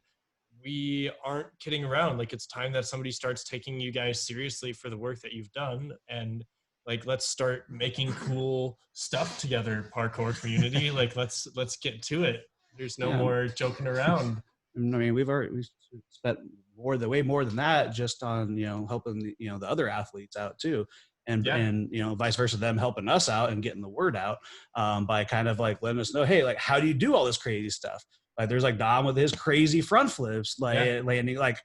we aren't kidding around. Like, it's time that somebody starts taking you guys seriously for the work that you've done. And like, let's start making cool stuff together, parkour community. Like, let's get to it. There's no more joking around. I mean, we've spent way more than that just on, helping the other athletes out too. And vice versa, them helping us out and getting the word out, by kind of like letting us know, hey, like, how do you do all this crazy stuff? Like, there's like Dom with his crazy front flips, like landing, like,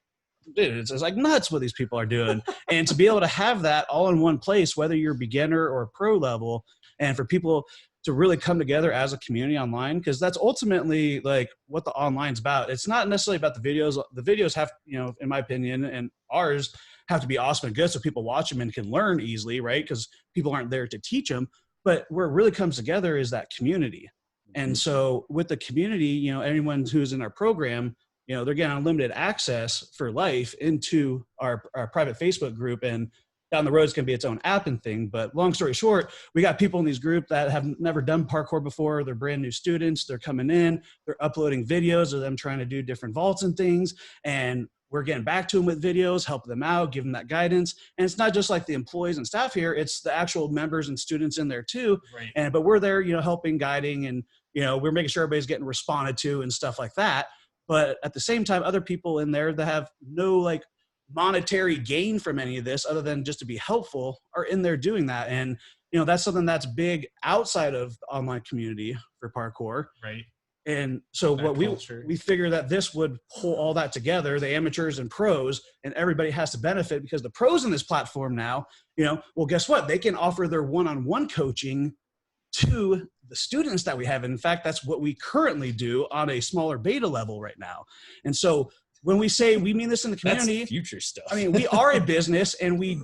dude, it's like nuts what these people are doing. And to be able to have that all in one place, whether you're beginner or pro level, and for people to really come together as a community online, because that's ultimately like what the online's about. It's not necessarily about the videos. The videos have, in my opinion, and ours, have to be awesome and good so people watch them and can learn easily, right? Because people aren't there to teach them. But where it really comes together is that community. And so with the community, anyone who's in our program, they're getting unlimited access for life into our private Facebook group. And down the road, it's going to be its own app and thing. But long story short, we got people in these groups that have never done parkour before. They're brand new students. They're coming in. They're uploading videos of them trying to do different vaults and things. And we're getting back to them with videos, helping them out, giving them that guidance. And it's not just like the employees and staff here. It's the actual members and students in there too. Right. But we're there, helping, guiding, and, we're making sure everybody's getting responded to and stuff like that. But at the same time, other people in there that have no like monetary gain from any of this other than just to be helpful are in there doing that. And, that's something that's big outside of the online community for parkour. Right. And so That what culture. we figure that this would pull all that together, the amateurs and pros, and everybody has to benefit, because the pros in this platform now, well, guess what? They can offer their one-on-one coaching to the students that we have. And in fact, that's what we currently do on a smaller beta level right now. And so when we say we mean this in the community, that's future stuff. I mean, we are a business and we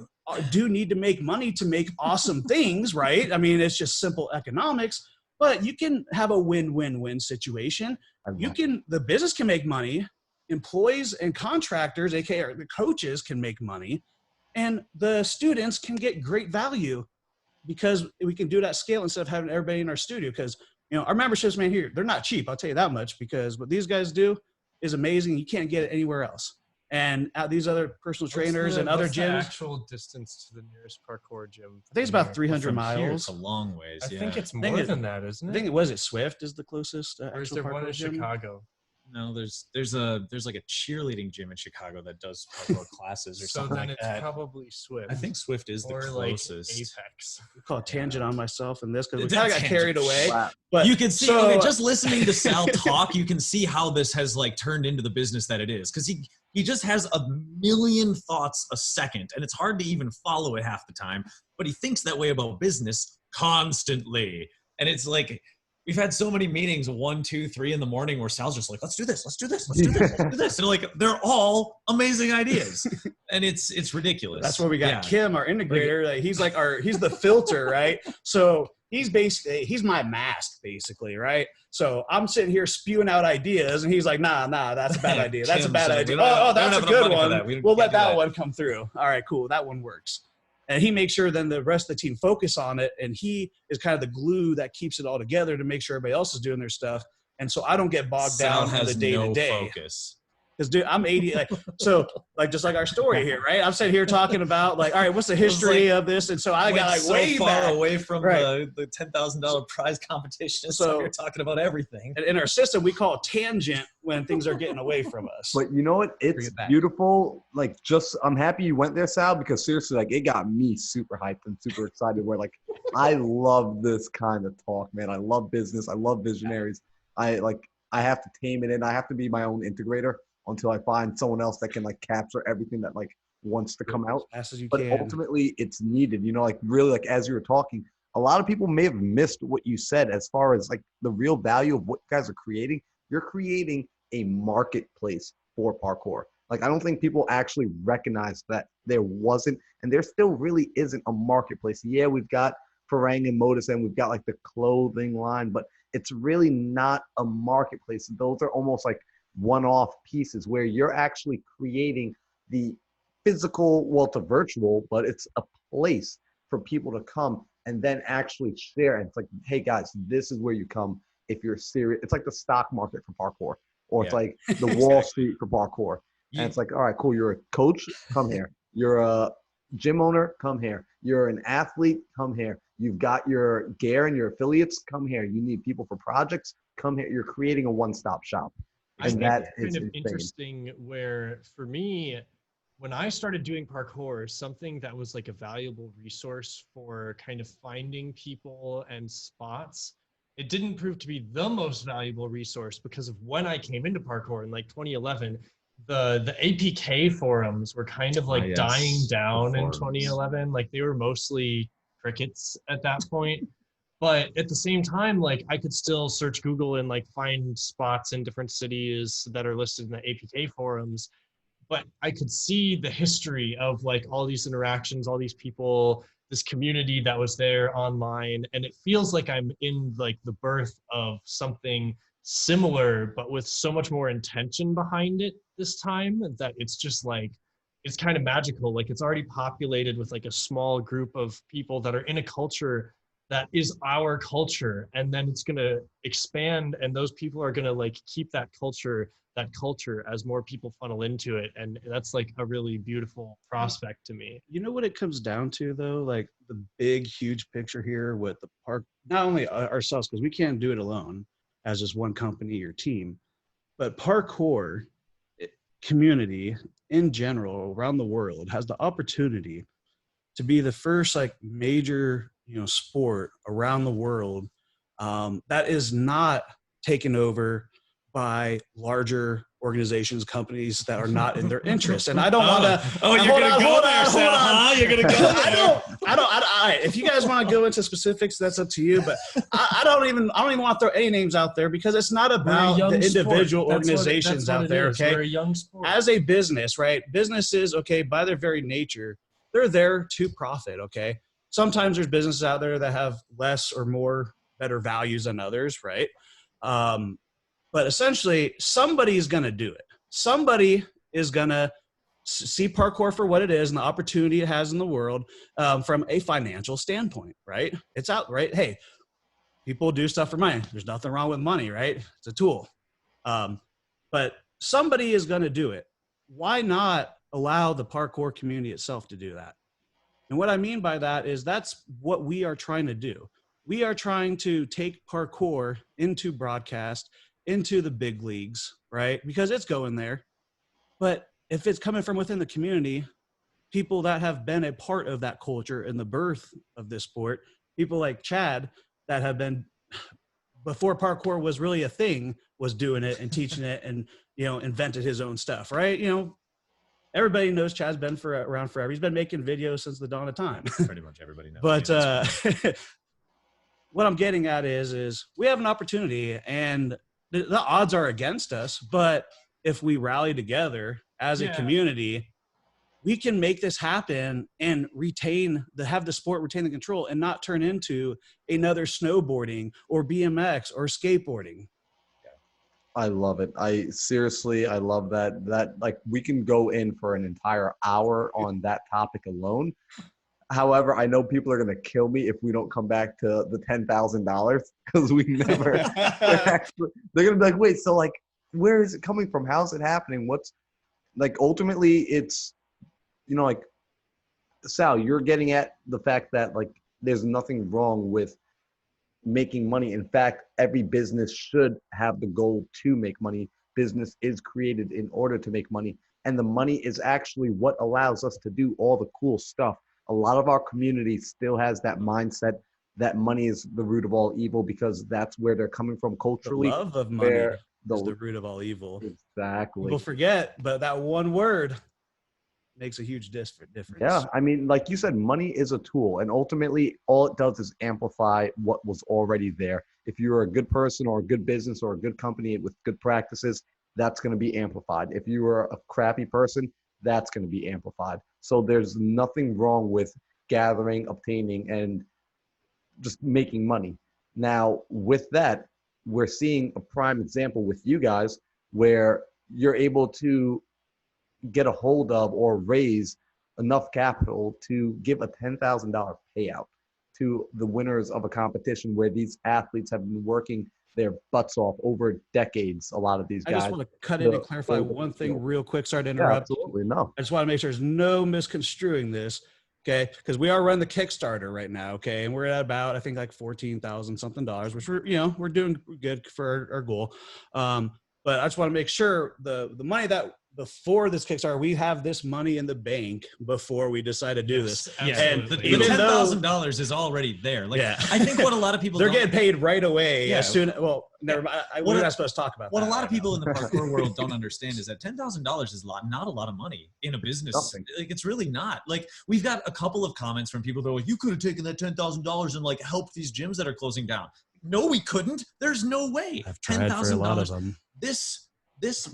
do need to make money to make awesome things, right? I mean, it's just simple economics, but you can have a win-win-win situation. The business can make money, employees and contractors, aka the coaches, can make money, and the students can get great value, because we can do that scale instead of having everybody in our studio. Because our memberships, man, here, they're not cheap, I'll tell you that much, because what these guys do is amazing. You can't get it anywhere else. And these other personal trainers and other gyms. What's the actual distance to the nearest parkour gym? I think it's about 300 From miles. here, it's a long ways. I think it's more than that, isn't it? I think it was Swift is the closest. Or is actual there one parkour in gym. Chicago? No, there's like a cheerleading gym in Chicago that does parkour classes or So something then like it's that. probably Swift. I think Swift is the or closest. like Apex. We call it tangent on myself and this because we It's a kind of got carried tangent. away. Wow. But You can see, so- okay, just listening to Sal talk, you can see how this has like turned into the business that it is. Because he just has a million thoughts a second, and it's hard to even follow it half the time. But he thinks that way about business constantly, and it's like we've had so many meetings 1, 2, 3 in the morning where Sal's just like, let's do this, let's do this, let's do this, let's do this, and like they're all amazing ideas, and it's ridiculous. That's where we got Kim, our integrator. Like, he's like he's the filter, right? So he's my mask, basically, right? So I'm sitting here spewing out ideas, and he's like, nah, that's a bad idea. That's a bad idea. That's a good one. We'll let that one come through. All right, cool. That one works. And he makes sure then the rest of the team focus on it, and he is kind of the glue that keeps it all together to make sure everybody else is doing their stuff. And so I don't get bogged down in the day-to-day. Focus. Because, dude, I'm 80. Just like our story here, right? I'm sitting here talking about, like, all right, what's the history of this? And so I got, like, so way far back. away from Right. the $10,000 prize competition. So So- you're talking about everything. And in our system, we call it tangent when things are getting away from us. But you know what? It's it back. beautiful. Like, I'm happy you went there, Sal, because seriously, like, it got me super hyped and super excited. Where, like, I love this kind of talk, man. I love business. I love visionaries. I have to tame it in. I have to be my own integrator until I find someone else that can, like, capture everything that, like, wants to come out. As fast as you But can. ultimately, it's needed. Like, really, like, as you were talking, a lot of people may have missed what you said as far as, like, the real value of what you guys are creating. You're creating a marketplace for parkour. Like, I don't think people actually recognize that there wasn't, and there still really isn't a marketplace. Yeah, we've got Farang and Modus, and we've got, like, the clothing line, but it's really not a marketplace. Those are almost like one-off pieces where you're actually creating the physical, well, it's a virtual, but it's a place for people to come and then actually share. And it's like, hey guys, this is where you come if you're serious. It's like the stock market for parkour, or it's like the Wall Street for parkour. And it's like, all right, cool. You're a coach, come here. You're a gym owner, come here. You're an athlete, come here. You've got your gear and your affiliates, come here. You need people for projects, come here. You're creating a one-stop shop. I And think that it's is kind of insane. interesting where for me, when I started doing parkour, something that was like a valuable resource for kind of finding people and spots, it didn't prove to be the most valuable resource because of when I came into parkour in like 2011, the APK forums were kind of like dying down in 2011. Like they were mostly crickets at that point. But at the same time, like I could still search Google and like find spots in different cities that are listed in the APK forums. But I could see the history of like all these interactions, all these people, this community that was there online. And it feels like I'm in like the birth of something similar, but with so much more intention behind it this time that it's just like, it's kind of magical. Like it's already populated with like a small group of people that are in a culture that is our culture, and then it's going to expand, and those people are going to like keep that culture as more people funnel into it, and that's like a really beautiful prospect to me. You know what it comes down to though, like the big huge picture here with the park, not only ourselves, because we can't do it alone as just one company or team, but parkour community in general around the world has the opportunity to be the first like major sport around the world that is not taken over by larger organizations, companies that are not in their interest. And I don't want to. Oh, you're going to go there, Sal, huh? You're going to go there. If you guys want to go into specifics, that's up to you. But I don't even want to throw any names out there because it's not about the individual organizations out there. Okay, we're a young sport. As a business, right? Businesses, okay, by their very nature, they're there to profit. Okay, sometimes there's businesses out there that have less or more better values than others, right? But essentially, somebody's going to do it. Somebody is going to see parkour for what it is and the opportunity it has in the world from a financial standpoint, right? It's out, right? Hey, people do stuff for money. There's nothing wrong with money, right? It's a tool. But somebody is going to do it. Why not allow the parkour community itself to do that? And what I mean by that is that's what we are trying to do. We are trying to take parkour into broadcast, into the big leagues, right? Because it's going there. But if it's coming from within the community, people that have been a part of that culture and the birth of this sport, people like Chad that have been, before parkour was really a thing, was doing it and teaching it and, invented his own stuff, right? Everybody knows Chad's been around forever. He's been making videos since the dawn of time. Pretty much everybody knows. But what I'm getting at is we have an opportunity, and the odds are against us, but if we rally together as a community, we can make this happen and have the sport retain the control and not turn into another snowboarding or BMX or skateboarding. I love it. I love that like we can go in for an entire hour on that topic alone. However, I know people are going to kill me if we don't come back to the $10,000 because we never, they're going to be like, wait, so like, where is it coming from? How's it happening? What's like, ultimately it's, like Sal, you're getting at the fact that like, there's nothing wrong with making money. In fact, every business should have the goal to make money. Business is created in order to make money. And the money is actually what allows us to do all the cool stuff. A lot of our community still has that mindset that money is the root of all evil because that's where they're coming from culturally. The love of money is the root of all evil. Exactly. People forget, but that one word makes a huge difference. Yeah, I mean, like you said, money is a tool, and ultimately all it does is amplify what was already there. If you're a good person or a good business or a good company with good practices, that's going to be amplified. If you are a crappy person, that's going to be amplified. So there's nothing wrong with gathering, obtaining, and just making money. Now, with that, we're seeing a prime example with you guys where you're able to get a hold of or raise enough capital to give a $10,000 payout to the winners of a competition where these athletes have been working their butts off over decades. A lot of these I guys. just want to cut in and clarify one thing real quick. Sorry to interrupt. Yeah, absolutely. No. I just want to make sure there's no misconstruing this. Okay. Because we are running the Kickstarter right now. Okay. And we're at about, I think like $14,000 something, which we're doing good for our goal. But I just want to make sure the money that before this Kickstarter, we have this money in the bank before we decide to do this. Yeah, and the $10,000 is already there. Like, yeah. I think what a lot of people they're getting paid right away. Yeah. As soon. Well, never mind. We're not supposed to talk about what that a lot right of people now. in the parkour world don't understand is that $10,000 is not a lot of money in a business. Nothing. Like, it's really not. Like, we've got a couple of comments from people that are like, you could have taken that $10,000 and like helped these gyms that are closing down. No, we couldn't. There's no way. I've tried for a lot of them. This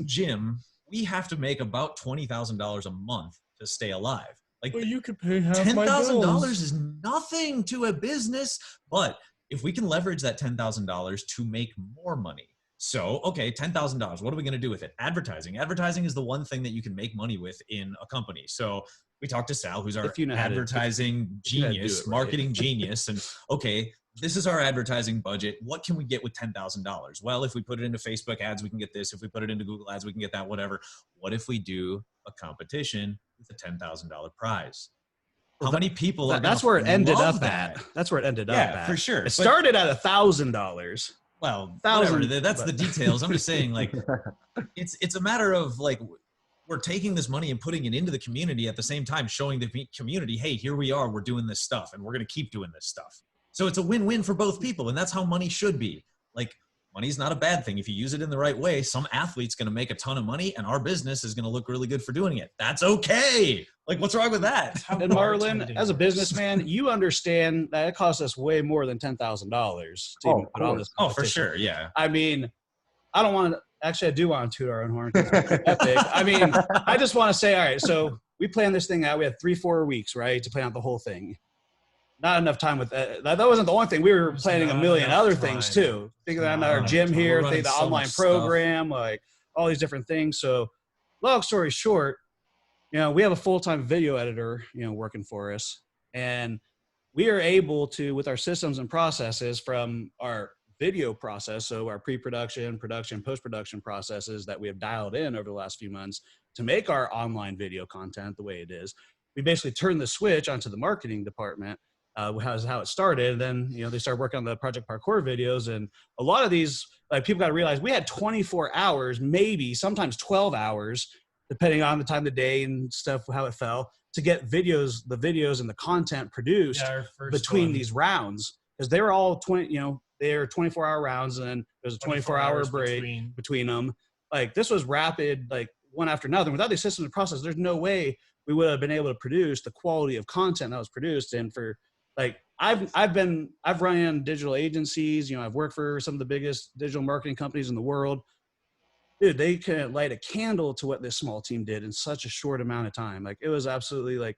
gym, we have to make about $20,000 a month to stay alive. Like, well, you could pay half my $10,000 bills. is nothing to a business, but if we can leverage that $10,000 to make more money. So, okay, $10,000. What are we going to do with it? Advertising. Advertising is the one thing that you can make money with in a company. So we talked to Sal, who's our advertising genius, marketing genius, and okay, this is our advertising budget. What can we get with $10,000? Well, if we put it into Facebook ads, we can get this. If we put it into Google ads, we can get that, whatever. What if we do a competition with a $10,000 prize? How many people are that's where it ended up at. That's where it ended up at. Yeah, for sure. It started at $1,000. Well, whatever. That's the details. I'm just saying, like, it's a matter of like, we're taking this money and putting it into the community at the same time, showing the community, hey, here we are, we're doing this stuff, and we're going to keep doing this stuff. So it's a win-win for both people, and that's how money should be. Like, money's not a bad thing. If you use it in the right way, some athlete's going to make a ton of money, and our business is going to look really good for doing it. That's okay. Like, what's wrong with that? And Marlon, as a businessman, you understand that it costs us way more than $10,000 to even put on this competition. Oh, for sure, yeah. I mean, I don't want to – actually, I do want to toot our own horn. Epic. I mean, I just want to say, all right, so we planned this thing out. We had 3-4 weeks, right, to plan out the whole thing. Not enough time with that. That wasn't the only thing. We were planning a million other things too. Thinking about our gym here, think the online program, like all these different things. So long story short, we have a full-time video editor, working for us. And we are able to, with our systems and processes from our video process, so our pre-production, production, post-production processes that we have dialed in over the last few months to make our online video content the way it is, we basically turn the switch onto the marketing department. How it started. And then, they started working on the Project Parkour videos. And a lot of these, like, people got to realize we had 24 hours, maybe sometimes 12 hours, depending on the time of the day and stuff, how it fell, to get the videos and the content produced between these rounds. Because they were all they're 24-hour rounds, and then there's a 24-hour break between them. Like, this was rapid, like one after another. Without these systems and process, there's no way we would have been able to produce the quality of content that was produced. And for like, I've run digital agencies, I've worked for some of the biggest digital marketing companies in the world. Dude, they couldn't light a candle to what this small team did in such a short amount of time. Like, it was absolutely like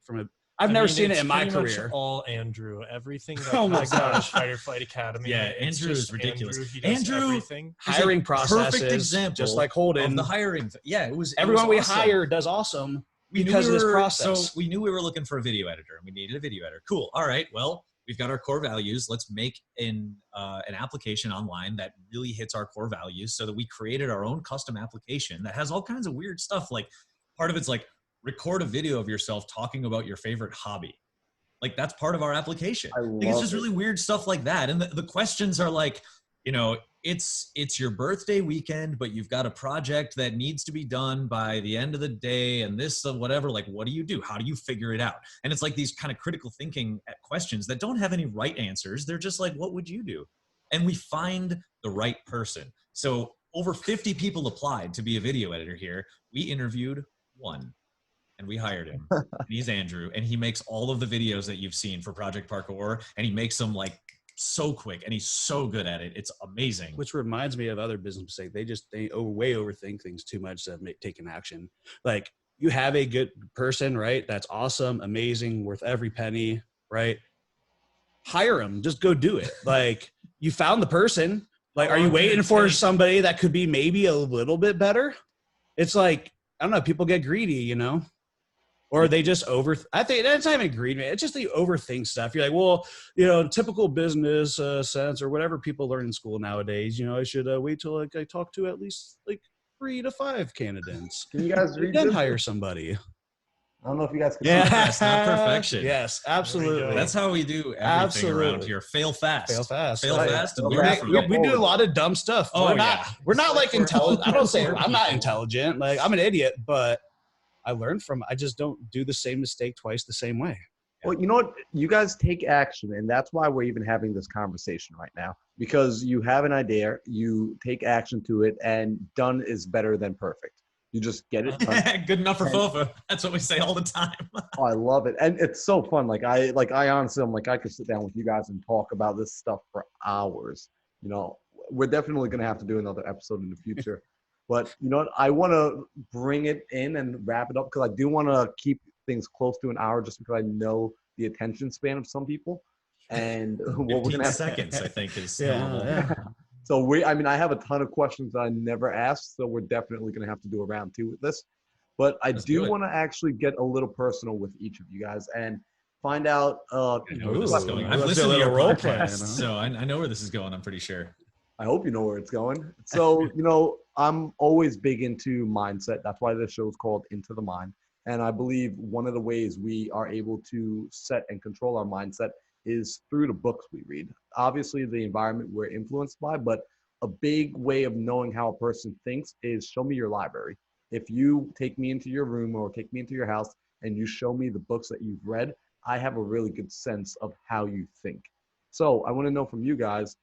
I've never seen it in my career. All Andrew, everything. That oh my gosh, Fighter Flight Academy. Yeah, Andrew is ridiculous. Andrew everything. Hiring processes, perfect example, just like Holden. Of the hiring. Yeah, it was everyone we awesome. hire does awesome. Because of this process. So we knew we were looking for a video editor, and we needed a video editor. Cool. All right. Well, we've got our core values. Let's make an application online that really hits our core values, so that we created our own custom application that has all kinds of weird stuff. Like, part of it's like, record a video of yourself talking about your favorite hobby. Like, that's part of our application. It's just really weird stuff like that. And the questions are like, it's your birthday weekend, but you've got a project that needs to be done by the end of the day, and this whatever. Like, what do you do? How do you figure it out? And it's like these kind of critical thinking questions that don't have any right answers. They're just like, what would you do? And we find the right person. So over 50 people applied to be a video editor here. We interviewed one, and we hired him. And he's Andrew, and he makes all of the videos that you've seen for Project Parkour, and he makes them like so quick, and he's so good at it. It's amazing. Which reminds me of other business mistakes. They way overthink things too much to take an action. Like, you have a good person, right? That's awesome, amazing, worth every penny, right? Hire them. Just go do it. Like, you found the person. Like, are you waiting for somebody that could be maybe a little bit better? It's like, I don't know. People get greedy, Or they just I think that's not even greed, man. It's just they overthink stuff. You're like, well, typical business sense or whatever people learn in school nowadays. I should wait till I talk to at least 3 to 5 candidates. Can you guys read Then this? hire somebody. I don't know if you guys can. Progress, not perfection. Yes, absolutely. That's how we do everything around here. Fail fast. Fail fast. Fail fast. And We do a lot of dumb stuff. Oh, we're not like intelligent. I don't say I'm not intelligent. Like I'm an idiot, but I learned from. I just don't do the same mistake twice the same way. Well, you know what? You guys take action, and that's why we're even having this conversation right now. Because you have an idea, you take action to it, and done is better than perfect. You just get it done. Good enough for FOFA. That's what we say all the time. Oh, I love it, and it's so fun. I honestly, I could sit down with you guys and talk about this stuff for hours. We're definitely going to have to do another episode in the future. But you know what? I want to bring it in and wrap it up because I do want to keep things close to an hour just because I know the attention span of some people. And what we're going to seconds, I think, is normal. Yeah. So I have a ton of questions that I never asked, so we're definitely going to have to do a round 2 with this. But I do want to actually get a little personal with each of you guys and find out. I know where this is going. I've listened to your role play, so I know where this is going. I'm pretty sure. I hope you know where it's going. So, I'm always big into mindset. That's why this show is called Into the Mind. And I believe one of the ways we are able to set and control our mindset is through the books we read. Obviously, the environment we're influenced by, but a big way of knowing how a person thinks is show me your library. If you take me into your room or take me into your house and you show me the books that you've read, I have a really good sense of how you think. So I want to know from you guys,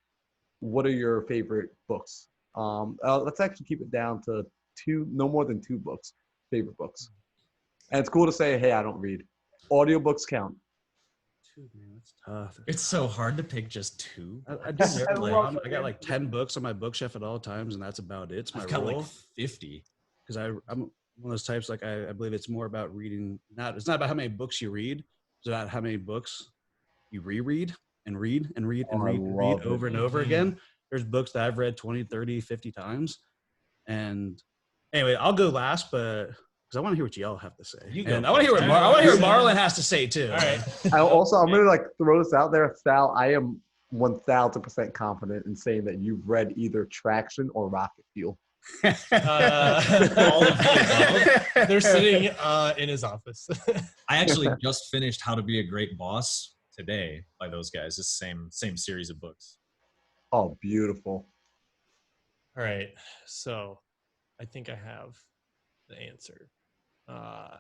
what are your favorite books? Let's actually keep it down to 2, no more than 2 books, favorite books. And it's cool to say, hey, I don't read. Audiobooks count. Man, that's tough. It's so hard to pick just 2. I got 10 books on my bookshelf at all times, and that's about it. It's my I've got rule. 50. Because I'm one of those types, I believe it's more about reading. It's not about how many books you read. It's about how many books you reread and read and read and read over and over again. There's books that I've read 20, 30, 50 times. And anyway, I'll go last, but because I want to hear what y'all have to say. And I want to hear what Marlon has to say too. All right. I'm going to throw this out there, Sal. I am 1,000% confident in saying that you've read either Traction or Rocket Fuel. All of the above. They're sitting in his office. I actually just finished How to Be a Great Boss today by those guys. The same series of books. Oh, beautiful. All right. So I think I have the answer. All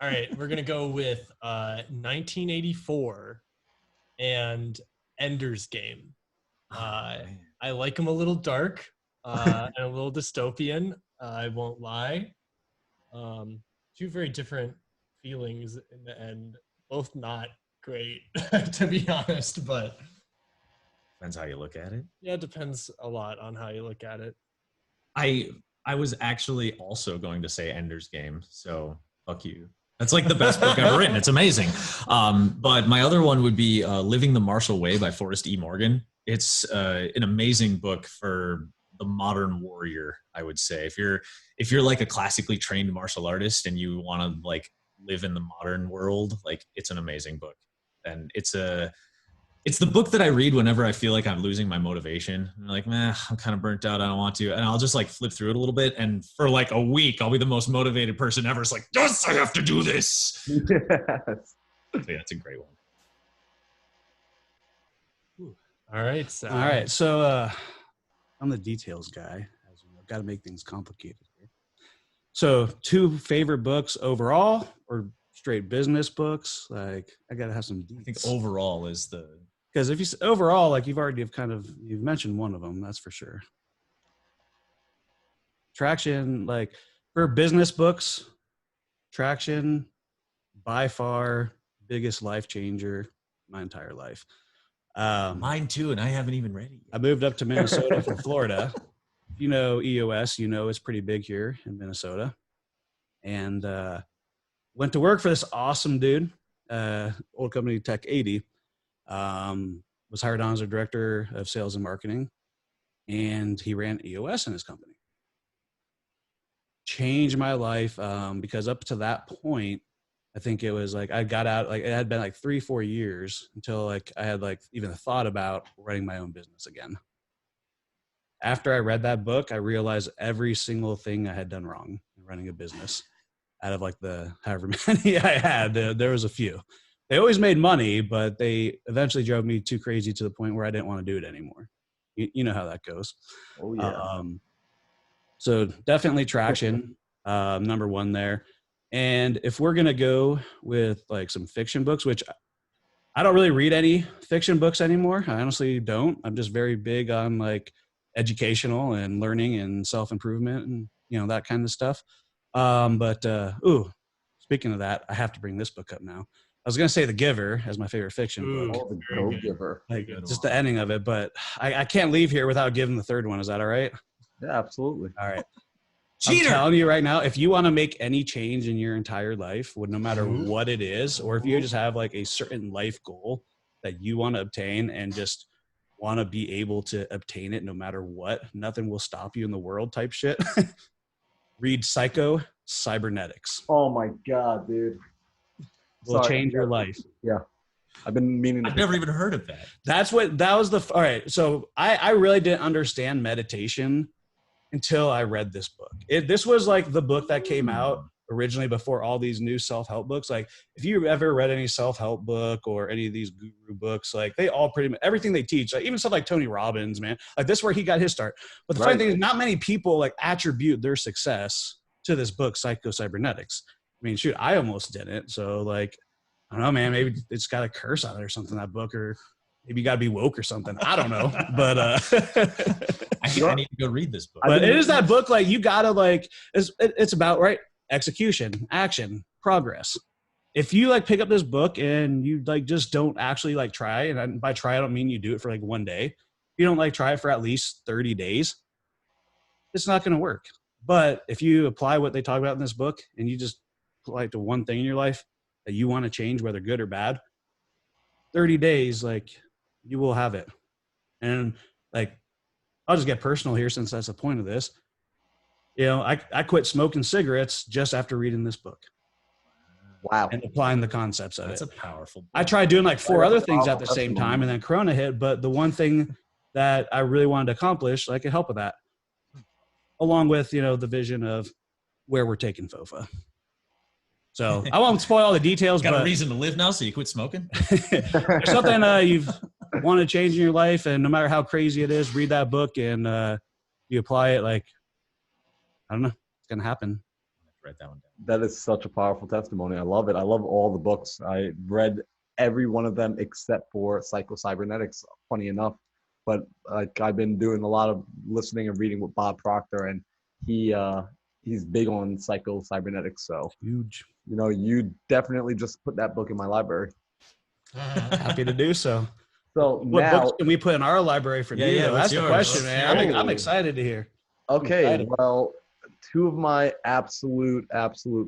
right. We're going to go with 1984 and Ender's Game. I like them a little dark and a little dystopian. I won't lie. 2 very different feelings in the end. Both not great, to be honest, but depends how you look at it. Yeah, it depends a lot on how you look at it. I was actually also going to say Ender's Game, so fuck you. That's like the best book ever written. It's amazing. But my other one would be Living the Martial Way by Forrest E. Morgan. It's an amazing book for the modern warrior, I would say. If you're like a classically trained martial artist and you want to live in the modern world, it's an amazing book. And it's the book that I read whenever I feel like I'm losing my motivation. I'm like, man, I'm kind of burnt out. I don't want to. And I'll just flip through it a little bit. And for a week, I'll be the most motivated person ever. It's like, yes, I have to do this. Yes. So yeah, it's a great one. All right. So I'm the details guy. As you know, got to make things complicated here. So 2 favorite books overall or straight business books? I got to have some deets. I think overall is the... Because if you overall, you've mentioned one of them, that's for sure. Traction, for business books, Traction, by far biggest life changer my entire life. Mine too, and I haven't even read it yet. I moved up to Minnesota from Florida. If you know EOS, it's pretty big here in Minnesota. And went to work for this awesome dude, old company Tech 80. Was hired on as a director of sales and marketing, and he ran EOS in his company. changed my life because up to that point, I think it was like I got out, like it had been like 3-4 years until like I had like even thought about running my own business again. After I read that book, I realized every single thing I had done wrong in running a business. Out of like the however many I had, there was a few. They always made money, but they eventually drove me too crazy to the point where I didn't want to do it anymore. You know how that goes. Oh yeah. So definitely traction, number one there. And if we're gonna go with like some fiction books, which I don't really read any fiction books anymore. I honestly don't. I'm just very big on like educational and learning and self-improvement and that kind of stuff. Speaking of that, I have to bring this book up now. I was gonna say The Giver as my favorite fiction book. Oh, the Very Go good. Giver. Like Good just one. the ending of it, but I can't leave here without giving the third one. Is that all right? Yeah, absolutely. All right. Cheater. I'm telling you right now, if you want to make any change in your entire life, no matter what it is, or if you just have like a certain life goal that you want to obtain and just want to be able to obtain it no matter what, nothing will stop you in the world type shit, read Psycho Cybernetics. Oh my God, dude. Will change your life. Yeah. I've been meaning to I've never even heard of that. All right. So I really didn't understand meditation until I read this book. This was like the book that came out originally before all these new self-help books. Like if you ever read any self-help book or any of these guru books, like they all pretty much everything they teach, like even stuff like Tony Robbins, man, like this is where he got his start. But the funny thing is not many people like attribute their success to this book, Psycho Cybernetics. I mean, shoot, I almost didn't. So like, I don't know, man, maybe it's got a curse on it or something, that book, or maybe you got to be woke or something. I don't know. But I need to go read this book. But it is that book, like you got to like, it's about, right, execution, action, progress. If you like pick up this book and you like just don't actually like try, and by try I don't mean you do it for like one day. You don't like try it for at least 30 days. It's not going to work. But if you apply what they talk about in this book and you just apply it to one thing in your life that you want to change, whether good or bad, 30 days, like you will have it. And like, I'll just get personal here since that's the point of this. I quit smoking cigarettes just after reading this book. Wow. And applying the concepts of That's it. a powerful book. I tried doing like 4 other things at the same time, and then Corona hit. But the one thing that I really wanted to accomplish, I could help with that, along with the vision of where we're taking FOFA. So I won't spoil all the details. Got but a reason to live now, so you quit smoking. there's something you've want to change in your life, and no matter how crazy it is, read that book and you apply it. Like, I don't know, it's gonna happen. Write that one down. That is such a powerful testimony. I love it. I love all the books. I read every one of them except for Psycho Cybernetics, funny enough. But like I've been doing a lot of listening and reading with Bob Proctor, and he's big on Psycho Cybernetics. So Huge. You definitely just put that book in my library. Happy to do so. So What now, books can we put in our library for you? Yeah, That's what's the yours? question, man. I'm excited to hear. okay, well, 2 of my absolute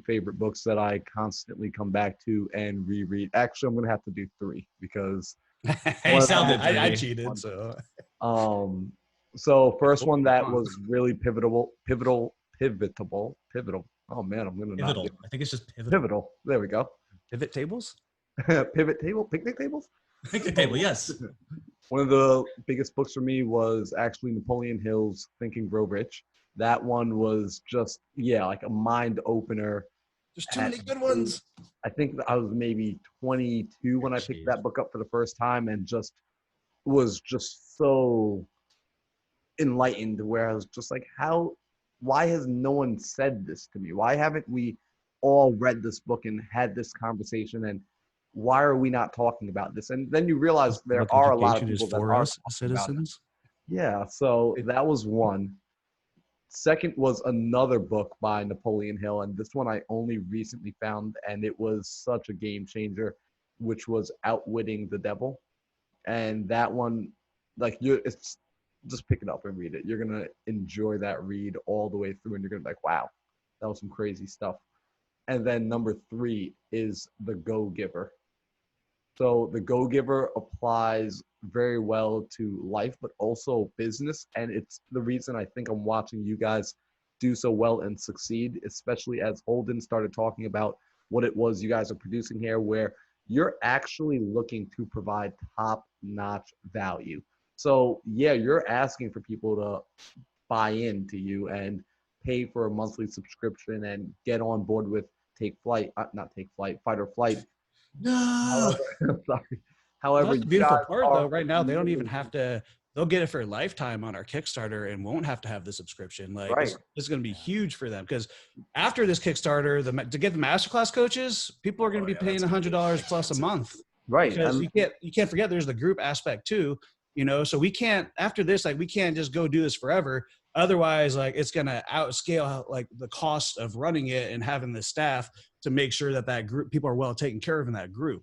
favorite books that I constantly come back to and reread. Actually, I'm gonna have to do 3 because Hey, sounded I three. cheated. So so first one that was really pivotal. Oh man, I'm gonna Pivotal. not I think it's just pivotal. pivotal. There we go. pivot tables. Pivot table, picnic tables. Picnic table, yes. One of the biggest books for me was actually Napoleon Hill's Think and Grow Rich. That one was just, like a mind opener. There's too many good ones. I think I was maybe 22 when I picked that book up for the first time, and just was just so enlightened, where I was just like, why has no one said this to me? Why haven't we all read this book and had this conversation? And why are we not talking about this? And then you realize there are a lot of people that are talking about it. Yeah, so that was one. Second was another book by Napoleon Hill, and this one I only recently found, and it was such a game changer, which was Outwitting the Devil. And that one, it's just pick it up and read it. You're gonna enjoy that read all the way through, and you're gonna be like, wow, that was some crazy stuff. And then number 3 is The Go Giver. So The Go Giver applies very well to life, but also business. And it's the reason I think I'm watching you guys do so well and succeed, especially as Holden started talking about what it was you guys are producing here, where you're actually looking to provide top-notch value. So yeah, you're asking for people to buy into you and pay for a monthly subscription and get on board with not take flight, fight or flight. No. However, sorry. Well, However, that's the you beautiful guys part, though. are Right now, they don't even have to. They'll get it for a lifetime on our Kickstarter and won't have to have the subscription. Like, right. this is going to be huge for them because after this Kickstarter, to get the masterclass coaches, people are going to be paying $100 plus a month. Right. Because you can't forget there's the group aspect too. You know, so we can't, after this, like, we can't just go do this forever. Otherwise, like, it's going to outscale like the cost of running it and having the staff to make sure that group, people are well taken care of in that group,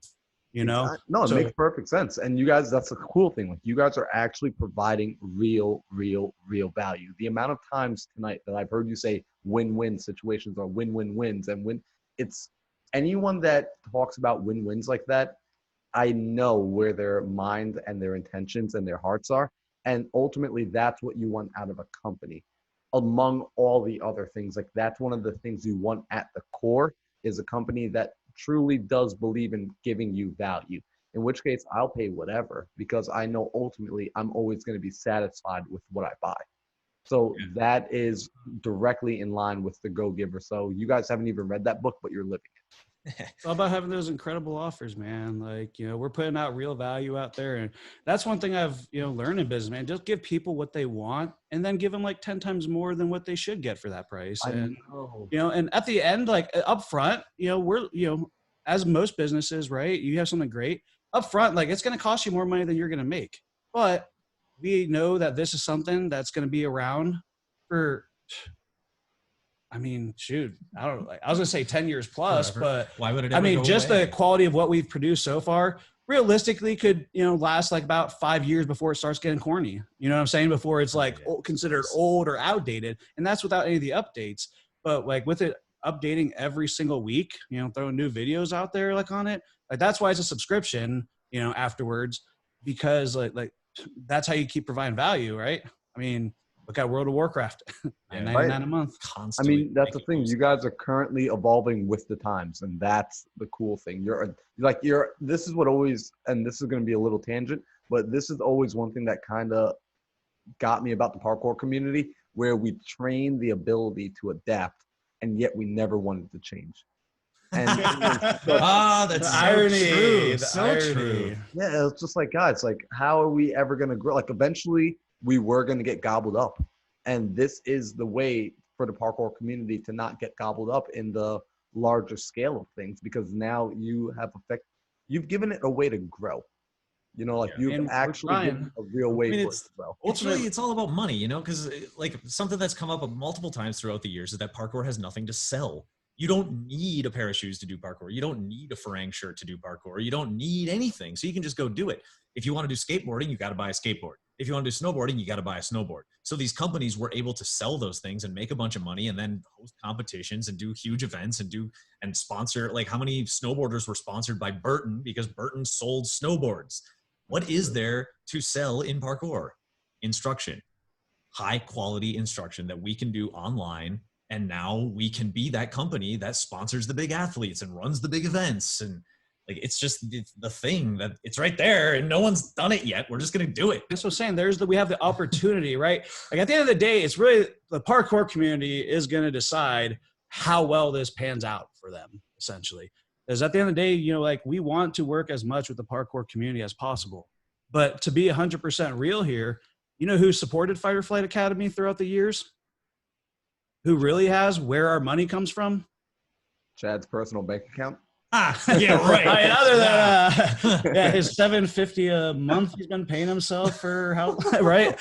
you know? No, it makes perfect sense. And you guys, that's the cool thing. Like, you guys are actually providing real value. The amount of times tonight that I've heard you say win-win situations or win-win-wins, and it's anyone that talks about win-wins like that, I know where their mind and their intentions and their hearts are. And ultimately, that's what you want out of a company. Among all the other things, like, that's one of the things you want at the core, is a company that truly does believe in giving you value. In which case, I'll pay whatever, because I know ultimately I'm always going to be satisfied with what I buy. So that is directly in line with the Go Giver. So you guys haven't even read that book, but you're living it. It's all about having those incredible offers, man. Like, you know, we're putting out real value out there. And that's one thing I've, learned in business, man. Just give people what they want and then give them like 10 times more than what they should get for that price. And, and at the end, like up front, we're, as most businesses, right? You have something great up front, like, it's going to cost you more money than you're going to make. But we know that this is something that's going to be around for, I mean, shoot, I don't know. Like, I was gonna say 10 years plus, but why would it? Just the quality of what we've produced so far, realistically, could last like about 5 years before it starts getting corny. You know what I'm saying? Before it's like considered old or outdated, and that's without any of the updates. But like with it updating every single week, throwing new videos out there like on it, like that's why it's a subscription. Afterwards, because like that's how you keep providing value, right? I mean. Look at World of Warcraft, $9.99 a month. Constantly that's the thing. You guys are currently evolving with the times, and that's the cool thing. This is what always, and this is going to be a little tangent, but this is always one thing that kind of got me about the parkour community, where we train the ability to adapt, and yet we never wanted to change. And that's so irony. True. So true. Yeah, it's just like, guys, like, how are we ever going to grow? Like, eventually, we were going to get gobbled up. And this is the way for the parkour community to not get gobbled up in the larger scale of things, because now you've given it a way to grow. You've actually given a real way for it to grow. Ultimately, it's all about money, because like something that's come up multiple times throughout the years is that parkour has nothing to sell. You don't need a pair of shoes to do parkour. You don't need a Farang shirt to do parkour. You don't need anything. So you can just go do it. If you want to do skateboarding, you got to buy a skateboard. If you want to do snowboarding, you got to buy a snowboard. So these companies were able to sell those things and make a bunch of money and then host competitions and do huge events and sponsor, like, how many snowboarders were sponsored by Burton because Burton sold snowboards. What is there to sell in parkour? Instruction, high quality instruction that we can do online. And now we can be that company that sponsors the big athletes and runs the big events. And like, it's the thing that it's right there and no one's done it yet. We're just going to do it. That's what I'm saying. We have the opportunity, right? Like, at the end of the day, it's really the parkour community is going to decide how well this pans out for them, essentially. Because at the end of the day, like, we want to work as much with the parkour community as possible. But to be 100% real here, who supported Fight or Flight Academy throughout the years? Who really has, where our money comes from? Chad's personal bank account. Yeah, right. I mean, other than his $750 a month he's been paying himself for right?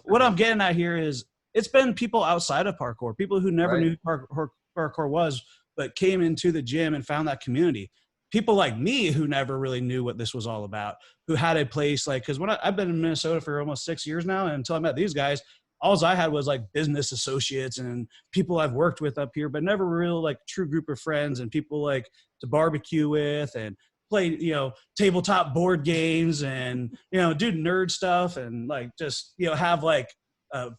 What I'm getting at here is it's been people outside of parkour, people who never knew parkour was, but came into the gym and found that community. People like me who never really knew what this was all about, who had a place like, because I've been in Minnesota for almost 6 years now, and until I met these guys, all I had was like business associates and people I've worked with up here, but never real like true group of friends and people like to barbecue with and play, tabletop board games and, do nerd stuff and like just, have like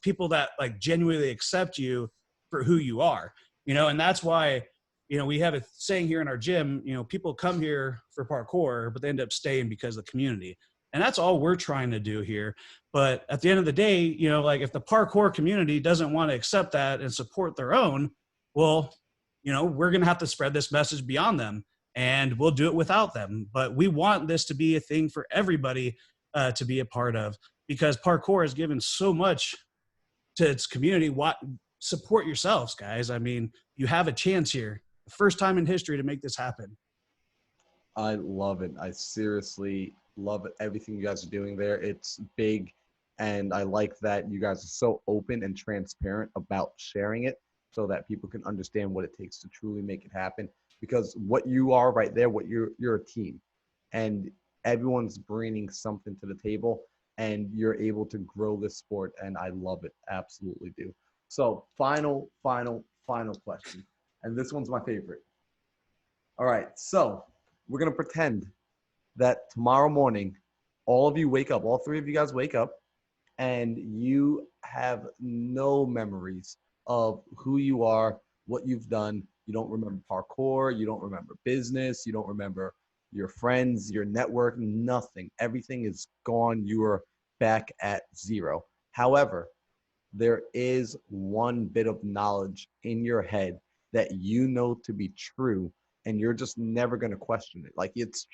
people that like genuinely accept you for who you are, you know, and that's why, you know, we have a saying here in our gym, you know, people come here for parkour, but they end up staying because of the community. And that's all we're trying to do here. But at the end of the day, you know, like if the parkour community doesn't want to accept that and support their own, well, you know, we're going to have to spread this message beyond them, and we'll do it without them. But we want this to be a thing for everybody to be a part of, because parkour has given so much to its community. Support yourselves, guys. I mean, you have a chance here. The first time in history to make this happen. I love it. I seriously love it. Everything you guys are doing there. It's big. And I like that you guys are so open and transparent about sharing it so that people can understand what it takes to truly make it happen. Because what you are right there, you're a team, and everyone's bringing something to the table, and you're able to grow this sport. And I love it. Absolutely do. So final question. And this one's my favorite. All right. So we're going to pretend that tomorrow morning, all of you wake up, all three of you guys wake up, and you have no memories of who you are, what you've done. You don't remember parkour. You don't remember business. You don't remember your friends, your network, nothing. Everything is gone. You are back at zero. However, there is one bit of knowledge in your head that you know to be true, and you're just never going to question it. Like it's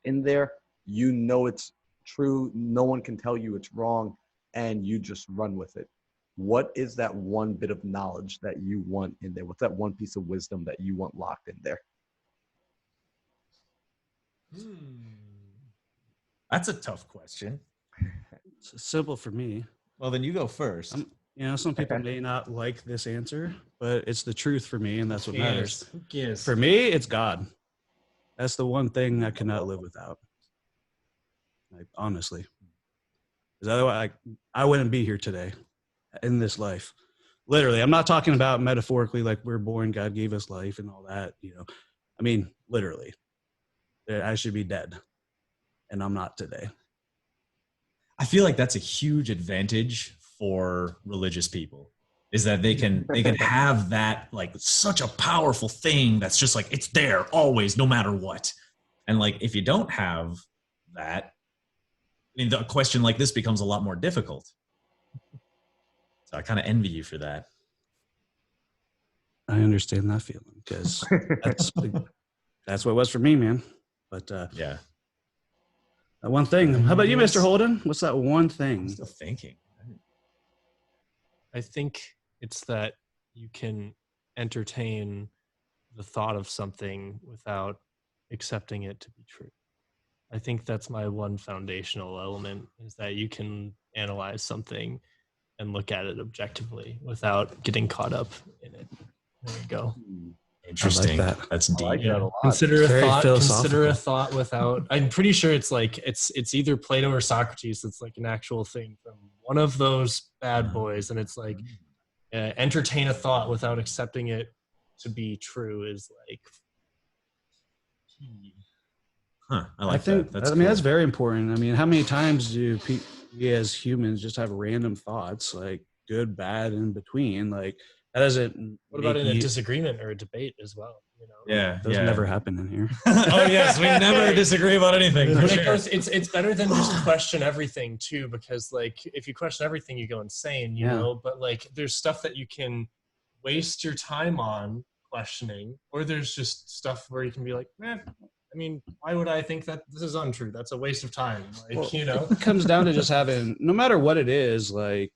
in there. You know it's true. No one can tell you it's wrong, and you just run with it. What is that one bit of knowledge that you want in there? What's that one piece of wisdom that you want locked in there? That's a tough question. It's simple for me. Well, then you go first. You know, some people may not like this answer, but it's the truth for me, and that's what matters. Who cares? For me, it's God. That's the one thing I cannot live without. Like, honestly. Because otherwise, I wouldn't be here today in this life. Literally, I'm not talking about metaphorically, like we're born, God gave us life and all that, you know. I mean, literally. I should be dead, and I'm not today. I feel like that's a huge advantage for religious people, is that they can have that, like, such a powerful thing that's just like, it's there always, no matter what. And like, if you don't have that, I mean, the question like this becomes a lot more difficult. So I kind of envy you for that. I understand that feeling, because that's what it was for me, man. But yeah, that one thing. How about you, Mr. Holden? What's that one thing? I'm still thinking. I think it's that you can entertain the thought of something without accepting it to be true. I think that's my one foundational element, is that you can analyze something and look at it objectively without getting caught up in it. There you go. Interesting. I like that. That's deep. like that a lot. Consider a philosophical. thought without. I'm pretty sure it's like it's either Plato or Socrates. It's like an actual thing from one of those bad boys, and it's like entertain a thought without accepting it to be true is like. Huh, I think that. That's that's very important. I mean, how many times do we as humans just have random thoughts, like good, bad, in between? Like that doesn't. What about in a disagreement or a debate as well? You know, Yeah, those never happen in here. Oh yes, we never disagree about anything. For sure. It's better than just question everything too, because like if you question everything, you go insane. You know, but like there's stuff that you can waste your time on questioning, or there's just stuff where you can be like, I mean, why would I think that this is untrue? That's a waste of time. Like, well, you know, it comes down to just having, no matter what it is, like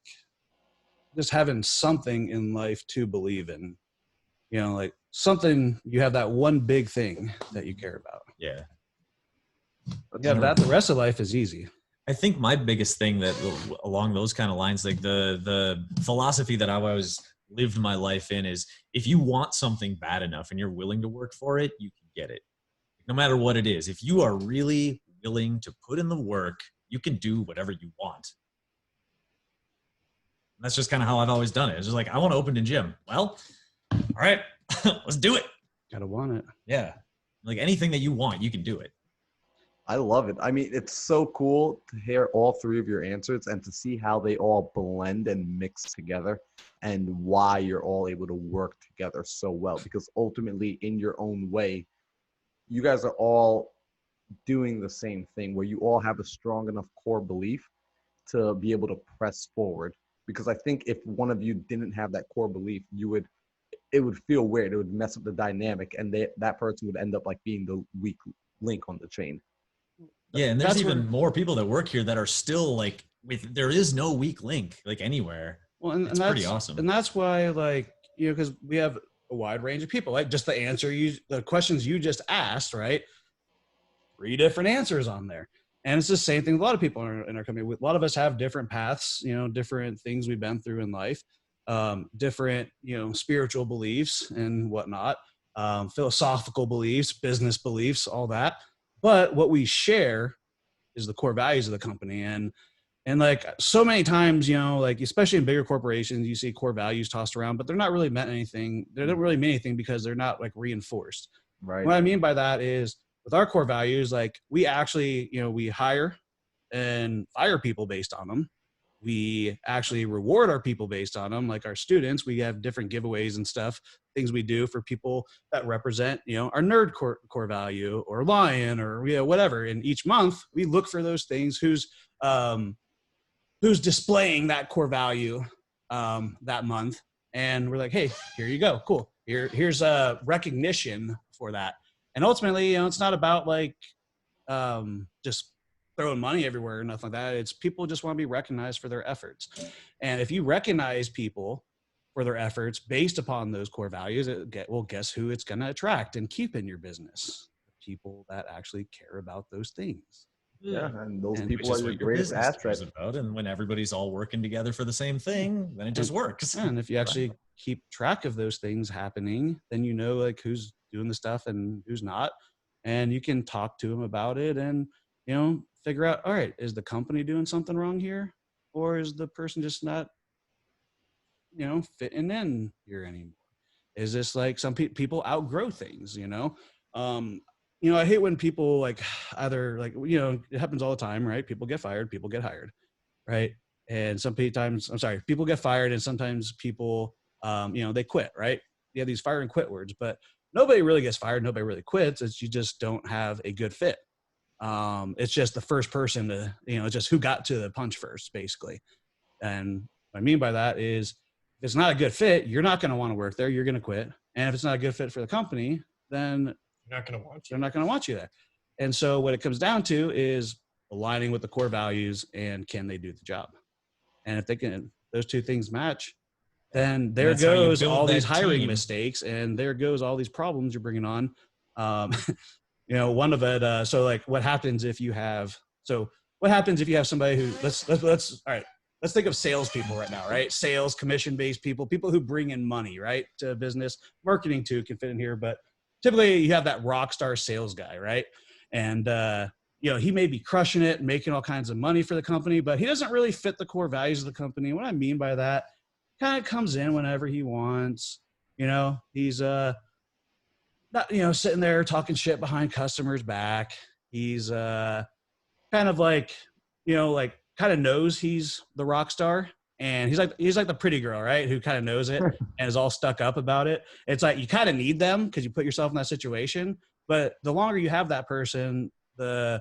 just having something in life to believe in, you know, like something, you have that one big thing that you care about. Yeah. Yeah, that the rest of life is easy. I think my biggest thing that along those kind of lines, like the philosophy that I've always lived my life in is, if you want something bad enough and you're willing to work for it, you can get it. No matter what it is, if you are really willing to put in the work, you can do whatever you want. And that's just kind of how I've always done it. It's just like, I want to open a gym. Well, all right, let's do it. Gotta want it. Yeah. Like anything that you want, you can do it. I love it. I mean, it's so cool to hear all three of your answers and to see how they all blend and mix together and why you're all able to work together so well. Because ultimately, in your own way, you guys are all doing the same thing where you all have a strong enough core belief to be able to press forward. Because I think if one of you didn't have that core belief, it would feel weird. It would mess up the dynamic, and that person would end up like being the weak link on the chain. Yeah, and there's That's even where, more people that work here that are still like there is no weak link like anywhere. well, It's pretty awesome. and that's why, like, you know, because we have a wide range of people, like just the questions you just asked, right? 3 different answers on there. And it's the same thing with a lot of people in our company. A lot of us have different paths, you know, different things we've been through in life, different, you know, spiritual beliefs and whatnot, philosophical beliefs, business beliefs, all that. But what we share is the core values of the company. And like so many times, you know, like especially in bigger corporations, you see core values tossed around, but they're not really meant anything. They don't really mean anything because they're not like reinforced. Right. What I mean by that is with our core values, like we actually, you know, we hire and fire people based on them. We actually reward our people based on them. Like our students, we have different giveaways and stuff, things we do for people that represent, you know, our nerd core value or lion or, you know, whatever. And each month we look for those things who's displaying that core value that month. And we're like, hey, here you go. Cool. Here's a recognition for that. And ultimately, you know, it's not about like just throwing money everywhere or nothing like that. It's people just want to be recognized for their efforts. And if you recognize people for their efforts based upon those core values, well, guess who it's going to attract and keep in your business? People that actually care about those things. Yeah, and those And people Which are is your what your greatest business asset. cares about. And when everybody's all working together for the same thing, then it just works. And if you actually keep track of those things happening, then you know like who's doing the stuff and who's not. And you can talk to them about it and, you know, figure out, all right, is the company doing something wrong here? Or is the person just not, you know, fitting in here anymore? Is this like some people outgrow things, you know? You know, I hate when people like either like, you know, it happens all the time, right? People get fired, people get hired, right? And people get fired and sometimes people, you know, they quit, right? You have these fire and quit words, but nobody really gets fired. Nobody really quits. It's you just don't have a good fit. It's just the first person to, you know, just who got to the punch first, basically. And what I mean by that is if it's not a good fit, you're not going to want to work there. You're going to quit. And if it's not a good fit for the company, then They're not going to want you. they're not going to want you there. And so what it comes down to is aligning with the core values and can they do the job? And if they can, those two things match, then there goes all these hiring mistakes and there goes all these problems you're bringing on. You know, one of it, so like what happens if you have somebody who let's all right, let's think of salespeople right now, right? Sales, commission-based people who bring in money, right? To business. Marketing too can fit in here, but typically you have that rock star sales guy, right? And you know, he may be crushing it and making all kinds of money for the company, but he doesn't really fit the core values of the company. What I mean by that, kind of comes in whenever he wants. You know, he's not, you know, sitting there talking shit behind customers' back. He's kind of like, you know, like kind of knows he's the rock star. And he's like the pretty girl, right? Who kind of knows it and is all stuck up about it. It's like you kind of need them because you put yourself in that situation. But the longer you have that person, the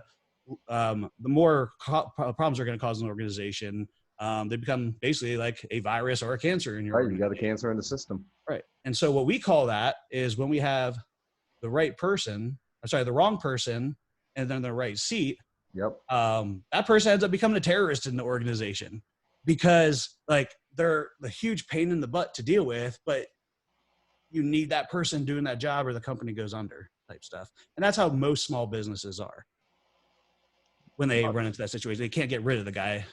more problems are going to cause an organization. They become basically like a virus or a cancer in your right. You got a cancer in the system. Right. And so what we call that is when we have the wrong person and then the right seat. Yep. That person ends up becoming a terrorist in the organization because like they're the huge pain in the butt to deal with, but you need that person doing that job or the company goes under type stuff. And that's how most small businesses are. When they run into that situation, they can't get rid of the guy.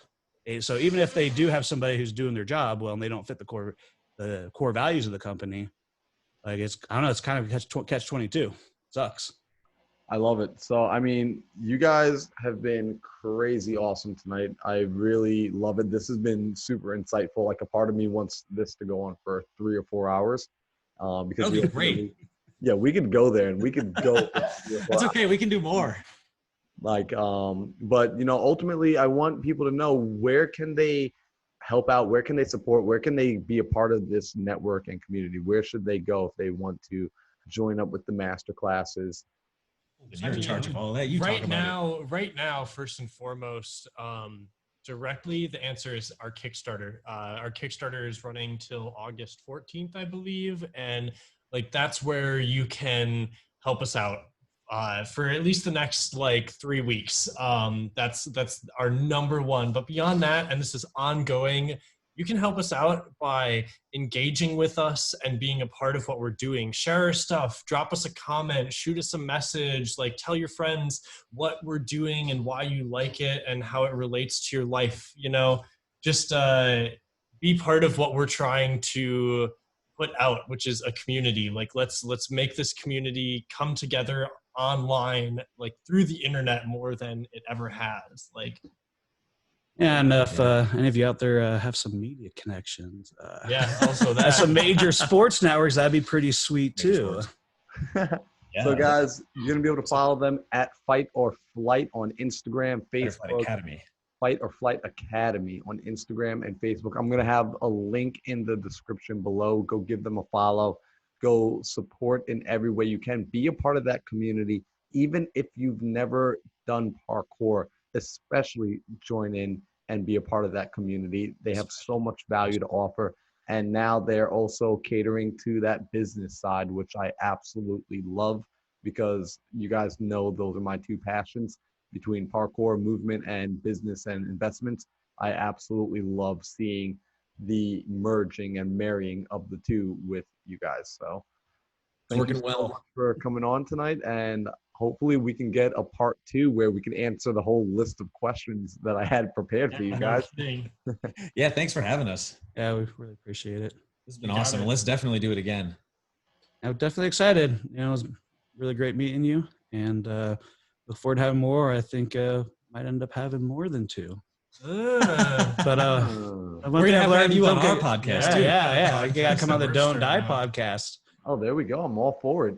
So even if they do have somebody who's doing their job well and they don't fit the core values of the company, like it's kind of catch 22. Sucks. I love it. So, I mean, you guys have been crazy awesome tonight. I really love it. This has been super insightful. Like a part of me wants this to go on for 3 or 4 hours. Because okay, great. Yeah, we could go there and we could go. That's okay. We can do more. Like, but ultimately I want people to know, where can they help out, where can they support, where can they be a part of this network and community, where should they go if they want to join up with the master classes? You're in charge of all that. You talk about it. Right now, first and foremost, directly, the answer is our Kickstarter. Our Kickstarter is running till August 14th, I believe, and like that's where you can help us out for at least the next like 3 weeks. That's our number one. But beyond that, and this is ongoing, you can help us out by engaging with us and being a part of what we're doing. Share our stuff, drop us a comment, shoot us a message, like tell your friends what we're doing and why you like it and how it relates to your life. Just be part of what we're trying to put out, which is a community. Like let's make this community come together online, like through the internet more than it ever has. Like, and if any of you out there have some media connections, also that. Some major sports networks, that'd be pretty sweet too. So guys, you're gonna be able to follow them at Fight or Flight on Instagram, Facebook. Fight or Flight Academy on Instagram and Facebook. I'm gonna have a link in the description below. Go give them a follow. Go support in every way you can. Be a part of that community, even if you've never done parkour. Especially join in and be a part of that community. They have so much value to offer. And now they're also catering to that business side, which I absolutely love, because you guys know those are my two passions, between parkour, movement, and business and investments. I absolutely love seeing the merging and marrying of the two with you guys. So thank you so much for coming on tonight, and hopefully we can get a part 2 where we can answer the whole list of questions that I had prepared for you guys. Yeah, thanks for having us. Yeah, we really appreciate it. This has been awesome. Let's definitely do it again. I'm definitely excited. It was really great meeting you, and look forward to having more. I think might end up having more than 2. But we're gonna have you on our podcast too. Yeah. You gotta come on the Don't Die podcast. Oh, there we go. I'm all for it.